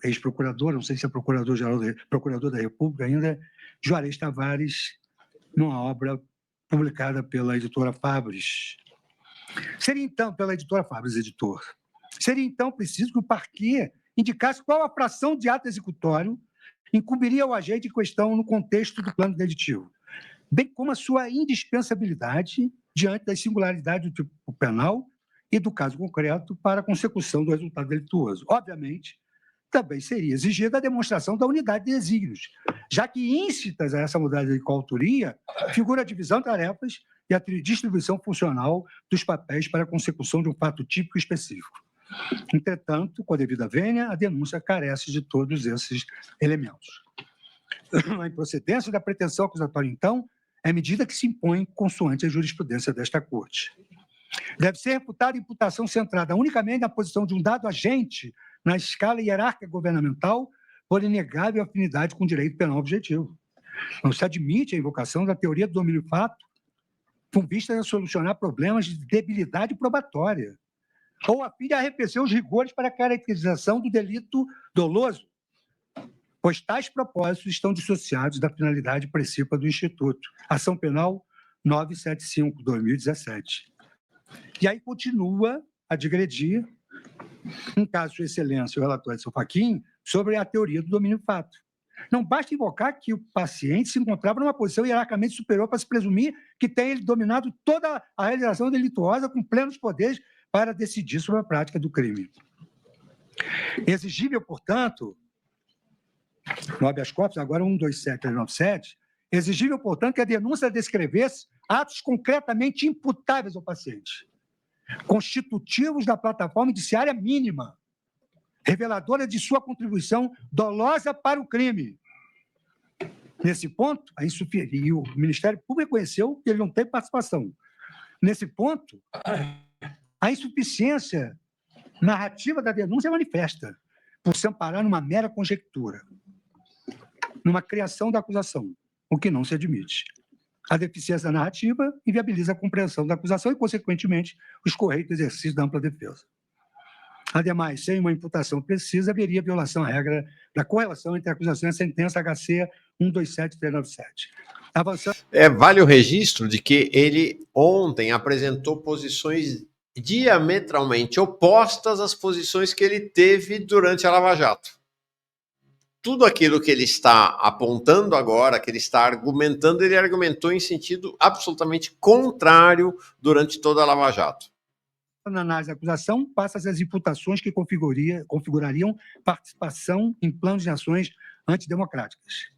ex-procurador, não sei se é procurador da República ainda, Juarez Tavares, numa obra publicada pela editora Fabris. Seria então, pela editora Fabris, editor, seria então preciso que o parquet indicasse qual a fração de ato executório incumbiria o agente em questão no contexto do plano delitivo, bem como a sua indispensabilidade diante das singularidades do tipo penal e do caso concreto para a consecução do resultado delituoso. Obviamente, também seria exigida a demonstração da unidade de desígnios, já que íncitas a essa mudança de coautoria figura a divisão de tarefas e a distribuição funcional dos papéis para a consecução de um fato típico específico. Entretanto, com a devida vênia, a denúncia carece de todos esses elementos. A improcedência da pretensão acusatória, então, é medida que se impõe consoante a jurisprudência desta Corte. Deve ser reputada a imputação centrada unicamente na posição de um dado agente na escala hierárquica governamental por inegável afinidade com o direito penal objetivo. Não se admite a invocação da teoria do domínio fato com vista a solucionar problemas de debilidade probatória ou a fim de arrefecer os rigores para a caracterização do delito doloso, pois tais propósitos estão dissociados da finalidade principal do Instituto. Ação Penal 975/2017. E aí continua a digredir, um caso de sua excelência, o relatório de São Fachin, sobre a teoria do domínio fato. Não basta invocar que o paciente se encontrava numa posição hierarquicamente superior para se presumir que tem ele dominado toda a realização delituosa com plenos poderes para decidir sobre a prática do crime. Exigível, portanto, no habeas corpus, agora 127/97, exigível, portanto, que a denúncia descrevesse atos concretamente imputáveis ao paciente, constitutivos da plataforma indiciária mínima, reveladora de sua contribuição dolosa para o crime. Nesse ponto, e o Ministério Público reconheceu que ele não tem participação. Nesse ponto, a insuficiência narrativa da denúncia é manifesta, por se amparar numa mera conjectura, numa criação da acusação, o que não se admite. A deficiência narrativa inviabiliza a compreensão da acusação e, consequentemente, os correios do exercício da ampla defesa. Ademais, sem uma imputação precisa, haveria violação à regra da correlação entre a acusação e a sentença HC 127397. Avançando... Vale o registro de que ele ontem apresentou posições diametralmente opostas às posições que ele teve durante a Lava Jato. Tudo aquilo que ele está apontando agora, que ele está argumentando, ele argumentou em sentido absolutamente contrário durante toda a Lava Jato. Na análise da acusação, passa-se as imputações que configurariam participação em planos de ações antidemocráticas.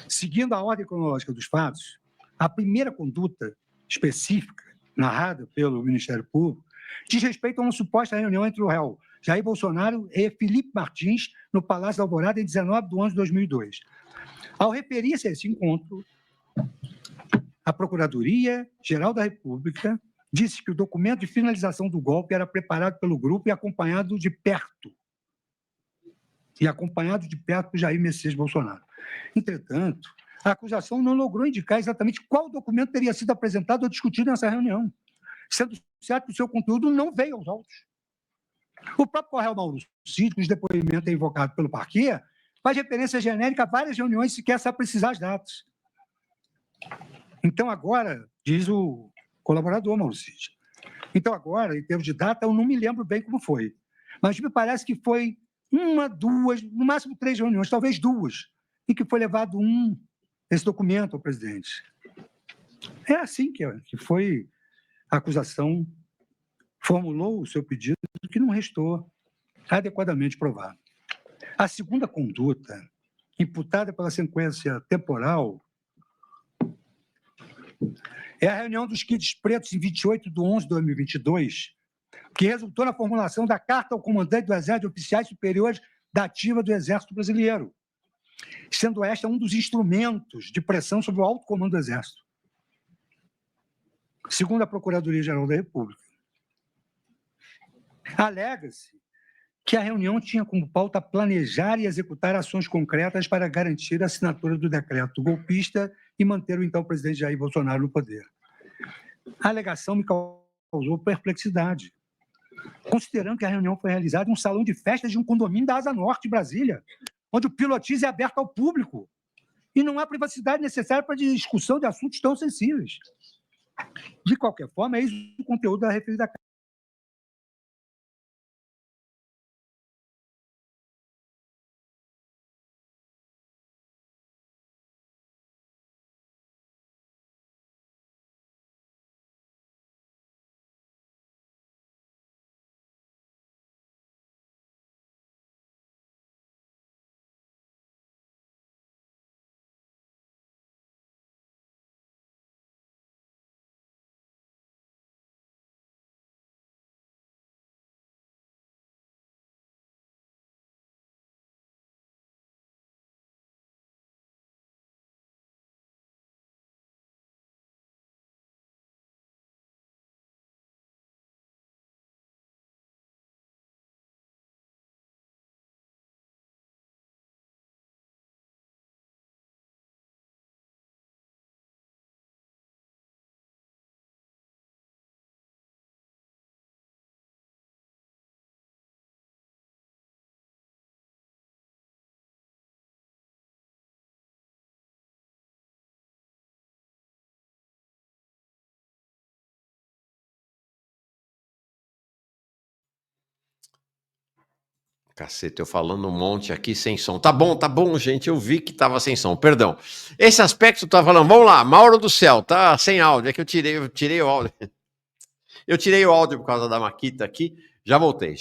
Seguindo a ordem cronológica dos fatos, a primeira conduta específica, narrada pelo Ministério Público, diz respeito a uma suposta reunião entre o réu Jair Bolsonaro e Felipe Martins no Palácio da Alvorada em 19/11 de 2002. Ao referir-se a esse encontro, a Procuradoria-Geral da República disse que o documento de finalização do golpe era preparado pelo grupo e acompanhado de perto por Jair Messias Bolsonaro. Entretanto, a acusação não logrou indicar exatamente qual documento teria sido apresentado ou discutido nessa reunião, sendo certo que o seu conteúdo não veio aos autos. O próprio Correio Mauro Cid, cujo depoimento é invocado pelo Parquet, faz referência genérica a várias reuniões sequer sabe precisar as datas. Então, agora, diz o colaborador Mauro Cid, então agora, em termos de data, eu não me lembro bem como foi, mas me parece que foi uma, duas, no máximo 3 reuniões, talvez 2, em que foi levado esse documento ao presidente. É assim que foi a acusação, formulou o seu pedido, que não restou adequadamente provado. A segunda conduta, imputada pela sequência temporal, é a reunião dos kits pretos em 28/11/2022, que resultou na formulação da Carta ao Comandante do Exército de Oficiais Superiores da Ativa do Exército Brasileiro, sendo esta um dos instrumentos de pressão sobre o alto comando do Exército. Segundo a Procuradoria-Geral da República, alega-se que a reunião tinha como pauta planejar e executar ações concretas para garantir a assinatura do decreto golpista e manter o então presidente Jair Bolsonaro no poder. A alegação me causou perplexidade, considerando que a reunião foi realizada em um salão de festas de um condomínio da Asa Norte de Brasília, onde o pilotis é aberto ao público e não há privacidade necessária para discussão de assuntos tão sensíveis. De qualquer forma, é isso o conteúdo da referida carta. Caceta, eu falando um monte aqui sem som. Tá bom, gente, eu vi que tava sem som, perdão. Esse aspecto tá falando, vamos lá, Mauro do Céu, tá sem áudio, é que eu tirei o áudio. Eu tirei o áudio por causa da Maquita aqui, já voltei.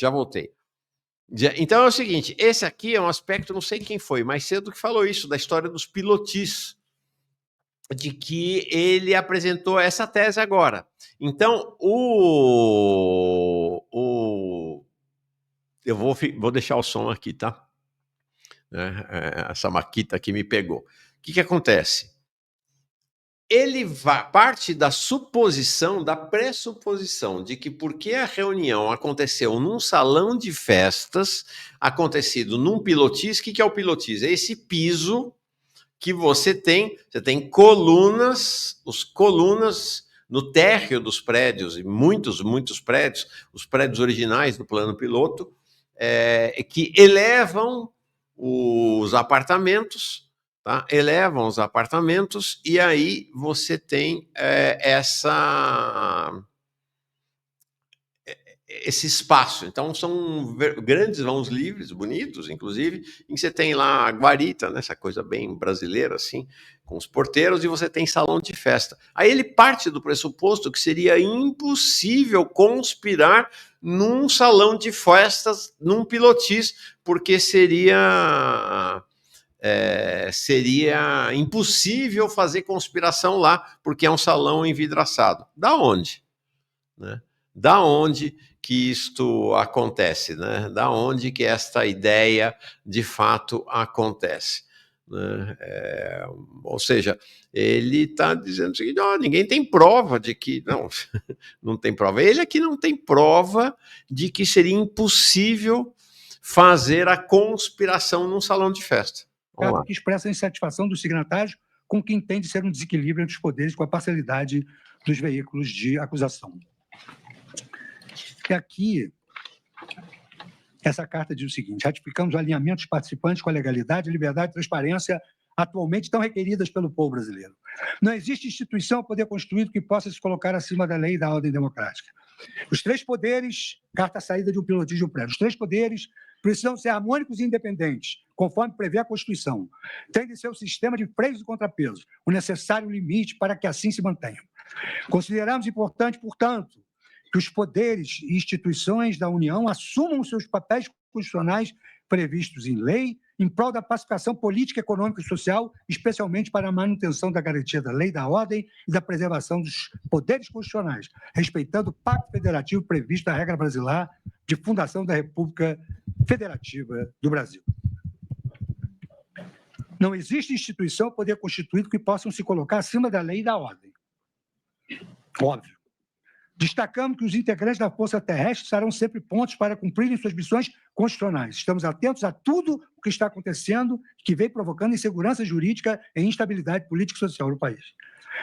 Então é o seguinte, esse aqui é um aspecto, não sei quem foi, mais cedo que falou isso, da história dos pilotis, de que ele apresentou essa tese agora. Então, eu vou deixar o som aqui, tá? Essa Maquita aqui me pegou. O que acontece? Ele parte da suposição, da pressuposição de que porque a reunião aconteceu num salão de festas, acontecido num pilotis, o que é o pilotis? É esse piso que você tem colunas no térreo dos prédios, e muitos prédios, os prédios originais do plano piloto, que elevam os apartamentos, tá? Elevam os apartamentos, e aí você tem esse espaço. Então, são grandes vãos livres, bonitos, inclusive, em que você tem lá a guarita, né, essa coisa bem brasileira, assim, com os porteiros, e você tem salão de festa. Aí ele parte do pressuposto que seria impossível conspirar num salão de festas, num pilotis, porque seria impossível fazer conspiração lá, porque é um salão envidraçado. Da onde? Né? Da onde que isto acontece, né? Da onde que esta ideia de fato acontece? né? Ou seja, ele está dizendo o seguinte: ninguém tem prova de que... Não tem prova. Ele aqui não tem prova de que seria impossível fazer a conspiração num salão de festa. Carta que expressa a insatisfação dos signatários com o que entende ser um desequilíbrio entre os poderes com a parcialidade dos veículos de acusação. E aqui, essa carta diz o seguinte: ratificamos o alinhamento dos participantes com a legalidade, liberdade e transparência atualmente tão requeridas pelo povo brasileiro. Não existe instituição ou poder constituído que possa se colocar acima da lei e da ordem democrática. Os três poderes, carta saída de um pilotismo prévio, os três poderes precisam ser harmônicos e independentes, conforme prevê a Constituição. Tem de ser o sistema de freios e contrapesos, o necessário limite para que assim se mantenham. Consideramos importante, portanto, que os poderes e instituições da União assumam os seus papéis constitucionais previstos em lei, em prol da pacificação política, econômica e social, especialmente para a manutenção da garantia da lei, da ordem e da preservação dos poderes constitucionais, respeitando o Pacto Federativo previsto na regra brasileira de fundação da República Federativa do Brasil. Não existe instituição ou poder constituído que possam se colocar acima da lei e da ordem. Óbvio. Destacamos que os integrantes da Força Terrestre serão sempre pontos para cumprirem suas missões constitucionais. Estamos atentos a tudo o que está acontecendo, que vem provocando insegurança jurídica e instabilidade política e social no país.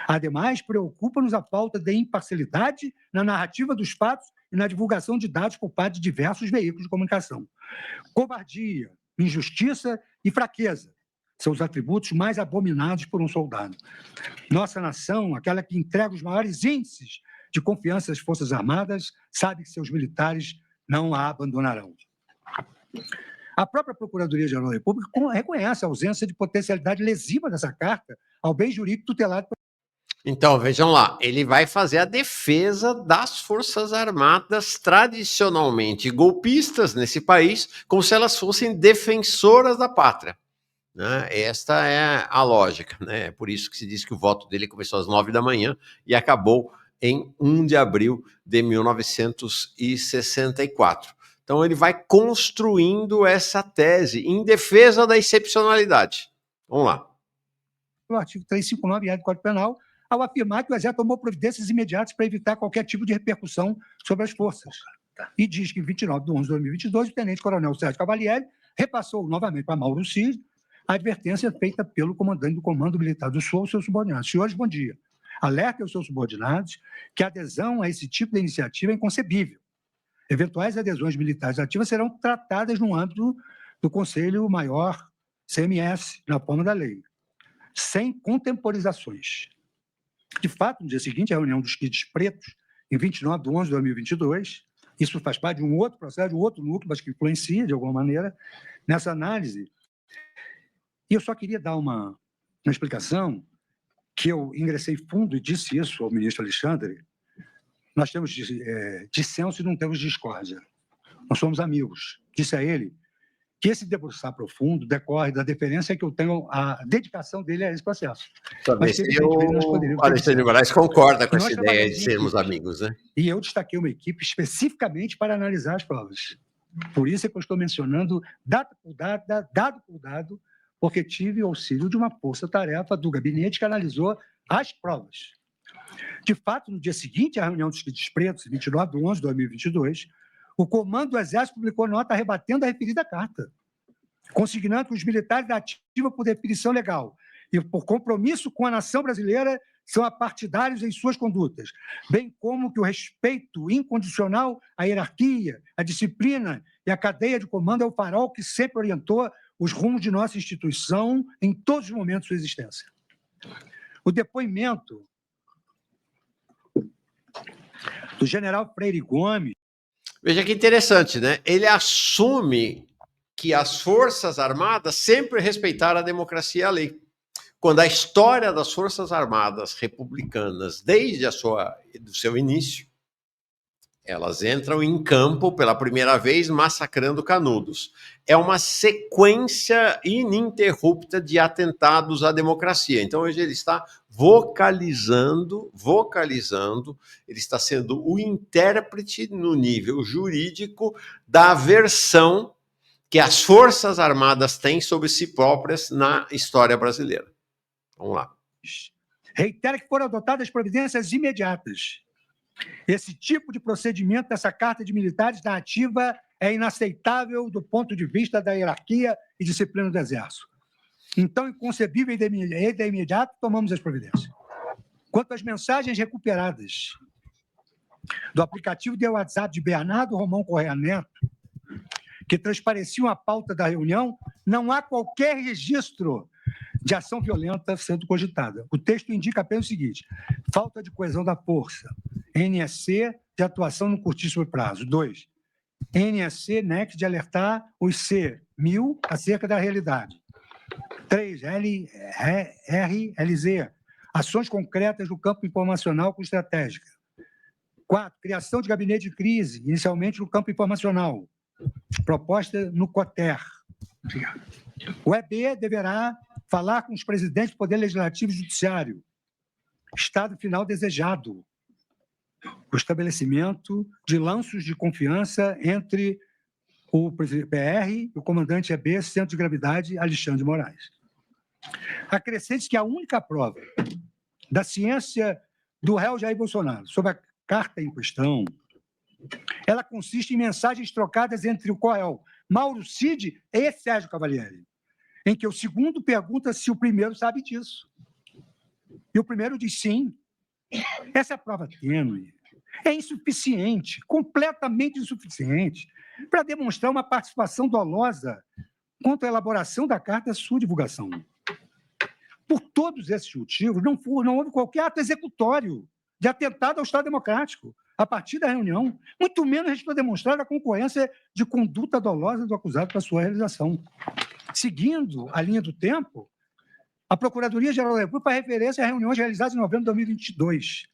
Ademais, preocupa-nos a falta de imparcialidade na narrativa dos fatos e na divulgação de dados por parte de diversos veículos de comunicação. Covardia, injustiça e fraqueza são os atributos mais abominados por um soldado. Nossa nação, aquela que entrega os maiores índices de confiança às Forças Armadas, sabe que seus militares não a abandonarão. A própria Procuradoria-Geral da República reconhece a ausência de potencialidade lesiva dessa carta ao bem jurídico tutelado. Então, vejam lá, ele vai fazer a defesa das Forças Armadas tradicionalmente golpistas nesse país, como se elas fossem defensoras da pátria. Né? Esta é a lógica, né? É por isso que se diz que o voto dele começou às 9 da manhã e acabou em 1 de abril de 1964. Então, ele vai construindo essa tese em defesa da excepcionalidade. Vamos lá. O artigo 359 do Código Penal, ao afirmar que o Exército tomou providências imediatas para evitar qualquer tipo de repercussão sobre as forças. E diz que, em 29 de 11 de 2022, o tenente-coronel Sérgio Cavalieri repassou novamente para Mauro Cid a advertência feita pelo comandante do Comando Militar do Sul aos seus subordinados. Senhores, bom dia. Alerta aos seus subordinados que a adesão a esse tipo de iniciativa é inconcebível. Eventuais adesões militares ativas serão tratadas no âmbito do Conselho Maior CMS, na forma da lei, sem contemporizações. De fato, no dia seguinte, a reunião dos kits pretos, em 29 de 11 de 2022, isso faz parte de um outro processo, de um outro núcleo, mas que influencia, de alguma maneira, nessa análise. E eu só queria dar uma explicação, que eu ingressei fundo e disse isso ao ministro Alexandre. Nós temos dissenso e não temos discórdia. Nós somos amigos. Disse a ele que esse debruçar profundo decorre da deferência que eu tenho, a dedicação dele a esse processo. Mas o Alexandre de Moraes concorda com essa ideia de sermos amigos, né? E eu destaquei uma equipe especificamente para analisar as provas. Por isso é que eu estou mencionando dado por dado, porque tive auxílio de uma força-tarefa do gabinete que analisou as provas. De fato, no dia seguinte à reunião dos kits pretos, 29 de 11 de 2022, o Comando do Exército publicou nota rebatendo a referida carta, consignando que os militares da ativa por definição legal e por compromisso com a nação brasileira são apartidários em suas condutas, bem como que o respeito incondicional à hierarquia, à disciplina e à cadeia de comando é o farol que sempre orientou os rumos de nossa instituição em todos os momentos de sua existência. O depoimento do general Freire Gomes... Veja que interessante, né? Ele assume que as Forças Armadas sempre respeitaram a democracia e a lei. Quando a história das Forças Armadas republicanas, desde do seu início, elas entram em campo pela primeira vez massacrando Canudos. É uma sequência ininterrupta de atentados à democracia. Então, hoje ele está vocalizando, ele está sendo o intérprete no nível jurídico da versão que as Forças Armadas têm sobre si próprias na história brasileira. Vamos lá. Reitera que foram adotadas providências imediatas. Esse tipo de procedimento dessa Carta de Militares na ativa é inaceitável do ponto de vista da hierarquia e disciplina do Exército. Então, inconcebível e de imediato, tomamos as providências. Quanto às mensagens recuperadas do aplicativo de WhatsApp de Bernardo Romão Correia Neto, que transpareciam a pauta da reunião, não há qualquer registro de ação violenta sendo cogitada. O texto indica apenas o seguinte: falta de coesão da força, NSC de atuação no curtíssimo prazo. 2. NSC, NEC de alertar os C1000 acerca da realidade. 3. RLZ, ações concretas no campo informacional com estratégica. 4. Criação de gabinete de crise, inicialmente no campo informacional. Proposta no COTER. O EB deverá falar com os presidentes do Poder Legislativo e Judiciário. Estado final desejado. O estabelecimento de laços de confiança entre o PR e o comandante EB, Centro de Gravidade, Alexandre de Moraes. Acrescente que a única prova da ciência do réu Jair Bolsonaro sobre a carta em questão, ela consiste em mensagens trocadas entre o coréu Mauro Cid e Sérgio Cavalieri, em que o segundo pergunta se o primeiro sabe disso. E o primeiro diz sim. Essa é a prova tênue. É insuficiente, completamente insuficiente, para demonstrar uma participação dolosa quanto à elaboração da carta e a sua divulgação. Por todos esses motivos, não houve qualquer ato executório de atentado ao Estado Democrático a partir da reunião, muito menos restou demonstrada a concorrência de conduta dolosa do acusado para sua realização. Seguindo a linha do tempo, a Procuradoria-Geral da República faz referência a reuniões realizadas em novembro de 2022,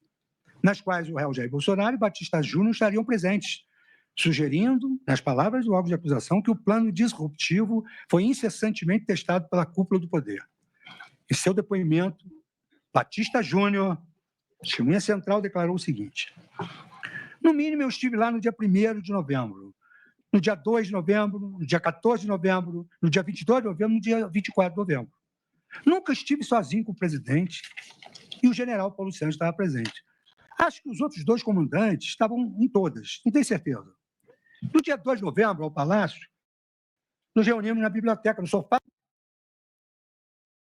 nas quais o réu Jair Bolsonaro e Batista Júnior estariam presentes, sugerindo, nas palavras do órgão de acusação, que o plano disruptivo foi incessantemente testado pela cúpula do poder. Em seu depoimento, Batista Júnior, testemunha central, declarou o seguinte: no mínimo, eu estive lá no dia 1º de novembro, no dia 2 de novembro, no dia 14 de novembro, no dia 22 de novembro, no dia 24 de novembro. Nunca estive sozinho com o presidente e o general Paulo Sérgio estava presente. Acho que os outros dois comandantes estavam em todas, não tenho certeza. No dia 2 de novembro, ao Palácio, nos reunimos na biblioteca, no sofá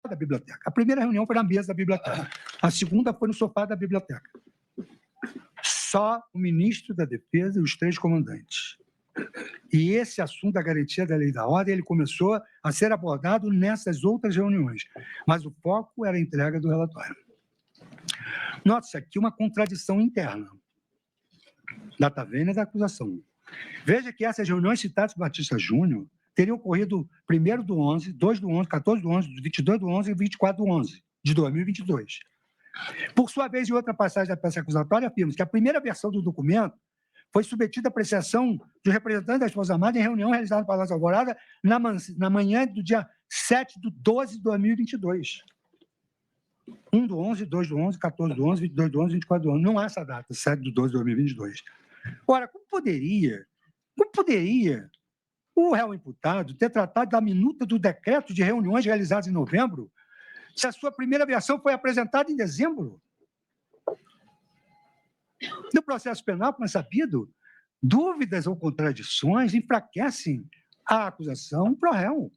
da biblioteca. A primeira reunião foi na mesa da biblioteca. A segunda foi no sofá da biblioteca. Só o ministro da Defesa e os 3 comandantes. E esse assunto da garantia da lei e da ordem, ele começou a ser abordado nessas outras reuniões, mas o foco era a entrega do relatório. Nota-se aqui uma contradição interna da Tavena e da acusação. Veja que essas reuniões citadas por Batista Júnior teriam ocorrido 1º do 11, 2 do 11, 14 do 11, 22 do 11 e 24 do 11 de 2022. Por sua vez, em outra passagem da peça acusatória, afirma que a primeira versão do documento foi submetida à apreciação dos representantes das Forças Armadas em reunião realizada no Palácio Alvorada na manhã do dia 7 de 12 de 2022. 1 do 11, 2 do 11, 14 do 11, 22 do 11, 24 do 11. Não há essa data, 7 de 12 de 2022. Ora, como poderia o réu imputado ter tratado da minuta do decreto de reuniões realizadas em novembro se a sua primeira versão foi apresentada em dezembro? No processo penal, como é sabido, dúvidas ou contradições enfraquecem a acusação pro réu.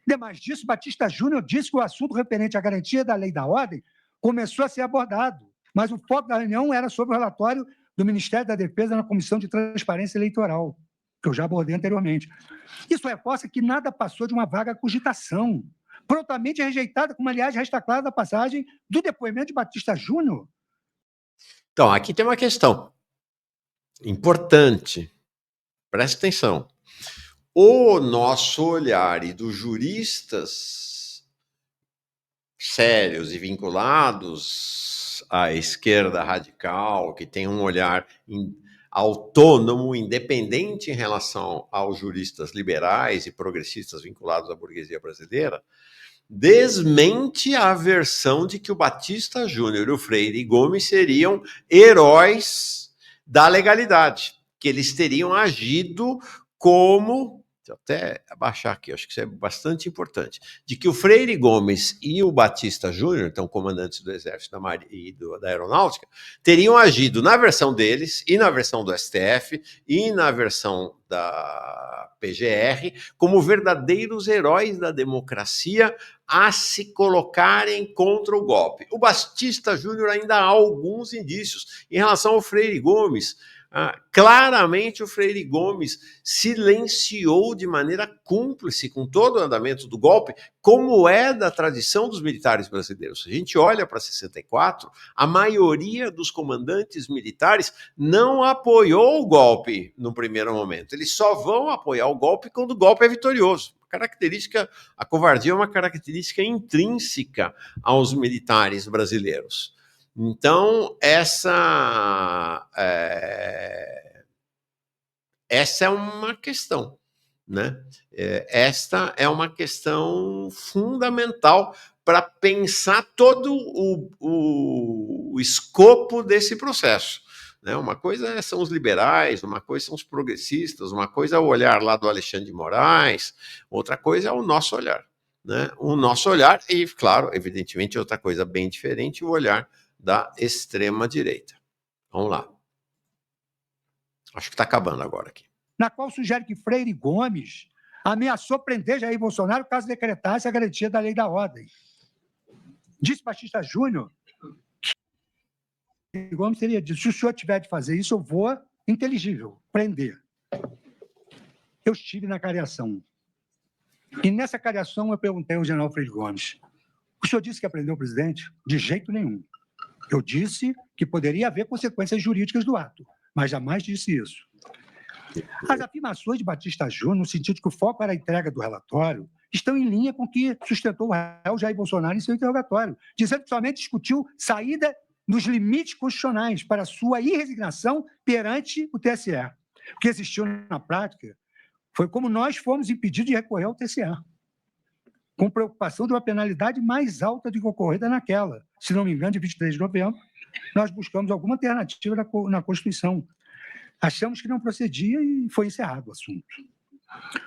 Demais disso, Batista Júnior disse que o assunto referente à garantia da lei e da ordem começou a ser abordado, mas o foco da reunião era sobre o relatório do Ministério da Defesa na Comissão de Transparência Eleitoral, que eu já abordei anteriormente. Isso reforça que nada passou de uma vaga cogitação, prontamente rejeitada, como, aliás, resta clara da passagem do depoimento de Batista Júnior. Então, aqui tem uma questão importante. Presta atenção. O nosso olhar e dos juristas sérios e vinculados à esquerda radical, que tem um olhar autônomo, independente em relação aos juristas liberais e progressistas vinculados à burguesia brasileira, desmente a versão de que o Batista Júnior, o Freire e Gomes seriam heróis da legalidade, que eles teriam agido como deixa eu até abaixar aqui, acho que isso é bastante importante, de que o Freire Gomes e o Batista Júnior, então comandantes do Exército e da Aeronáutica, teriam agido na versão deles, e na versão do STF, e na versão da PGR, como verdadeiros heróis da democracia a se colocarem contra o golpe. O Batista Júnior ainda há alguns indícios. Em relação ao Freire Gomes, claramente o Freire Gomes silenciou de maneira cúmplice com todo o andamento do golpe, como é da tradição dos militares brasileiros. Se a gente olha para 64, a maioria dos comandantes militares não apoiou o golpe no primeiro momento. Eles só vão apoiar o golpe quando o golpe é vitorioso. A covardia é uma característica intrínseca aos militares brasileiros. Então, essa é uma questão, né? Esta é uma questão fundamental para pensar todo o escopo desse processo. Né? Uma coisa são os liberais, uma coisa são os progressistas, uma coisa é o olhar lá do Alexandre de Moraes, outra coisa é o nosso olhar. Né? O nosso olhar e, claro, evidentemente, outra coisa bem diferente, o olhar da extrema-direita. Vamos lá. Acho que está acabando agora aqui. Na qual sugere que Freire Gomes ameaçou prender Jair Bolsonaro caso decretasse a garantia da lei da ordem. Disse Batista Júnior que Gomes teria dito, se o senhor tiver de fazer isso, eu vou, inteligível, prender. Eu estive na cariação. E nessa cariação eu perguntei ao general Freire Gomes, o senhor disse que ia prender o presidente? De jeito nenhum. Eu disse que poderia haver consequências jurídicas do ato, mas jamais disse isso. As afirmações de Batista Júnior, no sentido de que o foco era a entrega do relatório, estão em linha com o que sustentou o réu Jair Bolsonaro em seu interrogatório, dizendo que somente discutiu saída nos limites constitucionais para sua irresignação perante o TSE. O que existiu na prática foi como nós fomos impedidos de recorrer ao TSE, com preocupação de uma penalidade mais alta do que ocorrida naquela. Se não me engano, de 23 de novembro, nós buscamos alguma alternativa na Constituição. Achamos que não procedia e foi encerrado o assunto.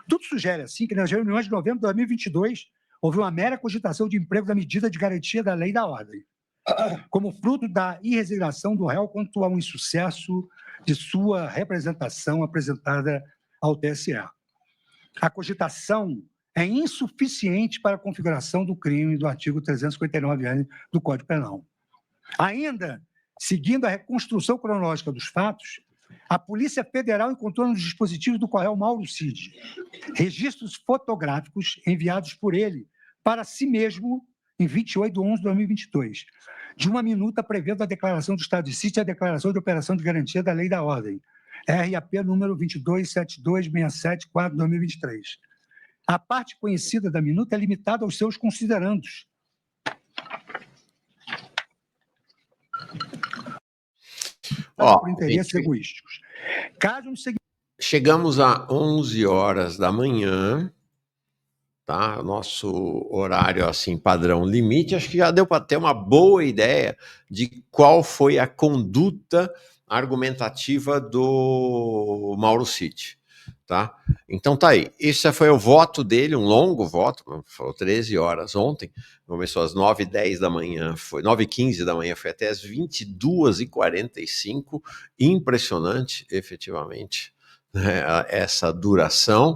Tudo sugere, assim, que nas reuniões de novembro de 2022 houve uma mera cogitação de emprego da medida de garantia da lei da ordem, como fruto da irresignação do réu quanto ao insucesso de sua representação apresentada ao TSE. A cogitação é insuficiente para a configuração do crime do artigo 359-N do Código Penal. Ainda, seguindo a reconstrução cronológica dos fatos, a Polícia Federal encontrou nos dispositivos do coronel Mauro Cid registros fotográficos enviados por ele para si mesmo em 28 de 11 de 2022, de uma minuta prevendo a declaração do estado de sítio e a declaração de operação de garantia da lei da ordem, RAP número 227267-4/2023. A parte conhecida da minuta é limitada aos seus considerandos. Por interesses egoísticos. Chegamos a 11 horas da manhã, tá? Nosso horário assim padrão limite, acho que já deu para ter uma boa ideia de qual foi a conduta argumentativa do Mauro Cid, tá? Então tá aí, esse foi o voto dele, um longo voto, foi 13 horas ontem, começou às 9h10 da manhã, foi 9h15 da manhã, foi até às 22h45, impressionante, efetivamente, né, essa duração.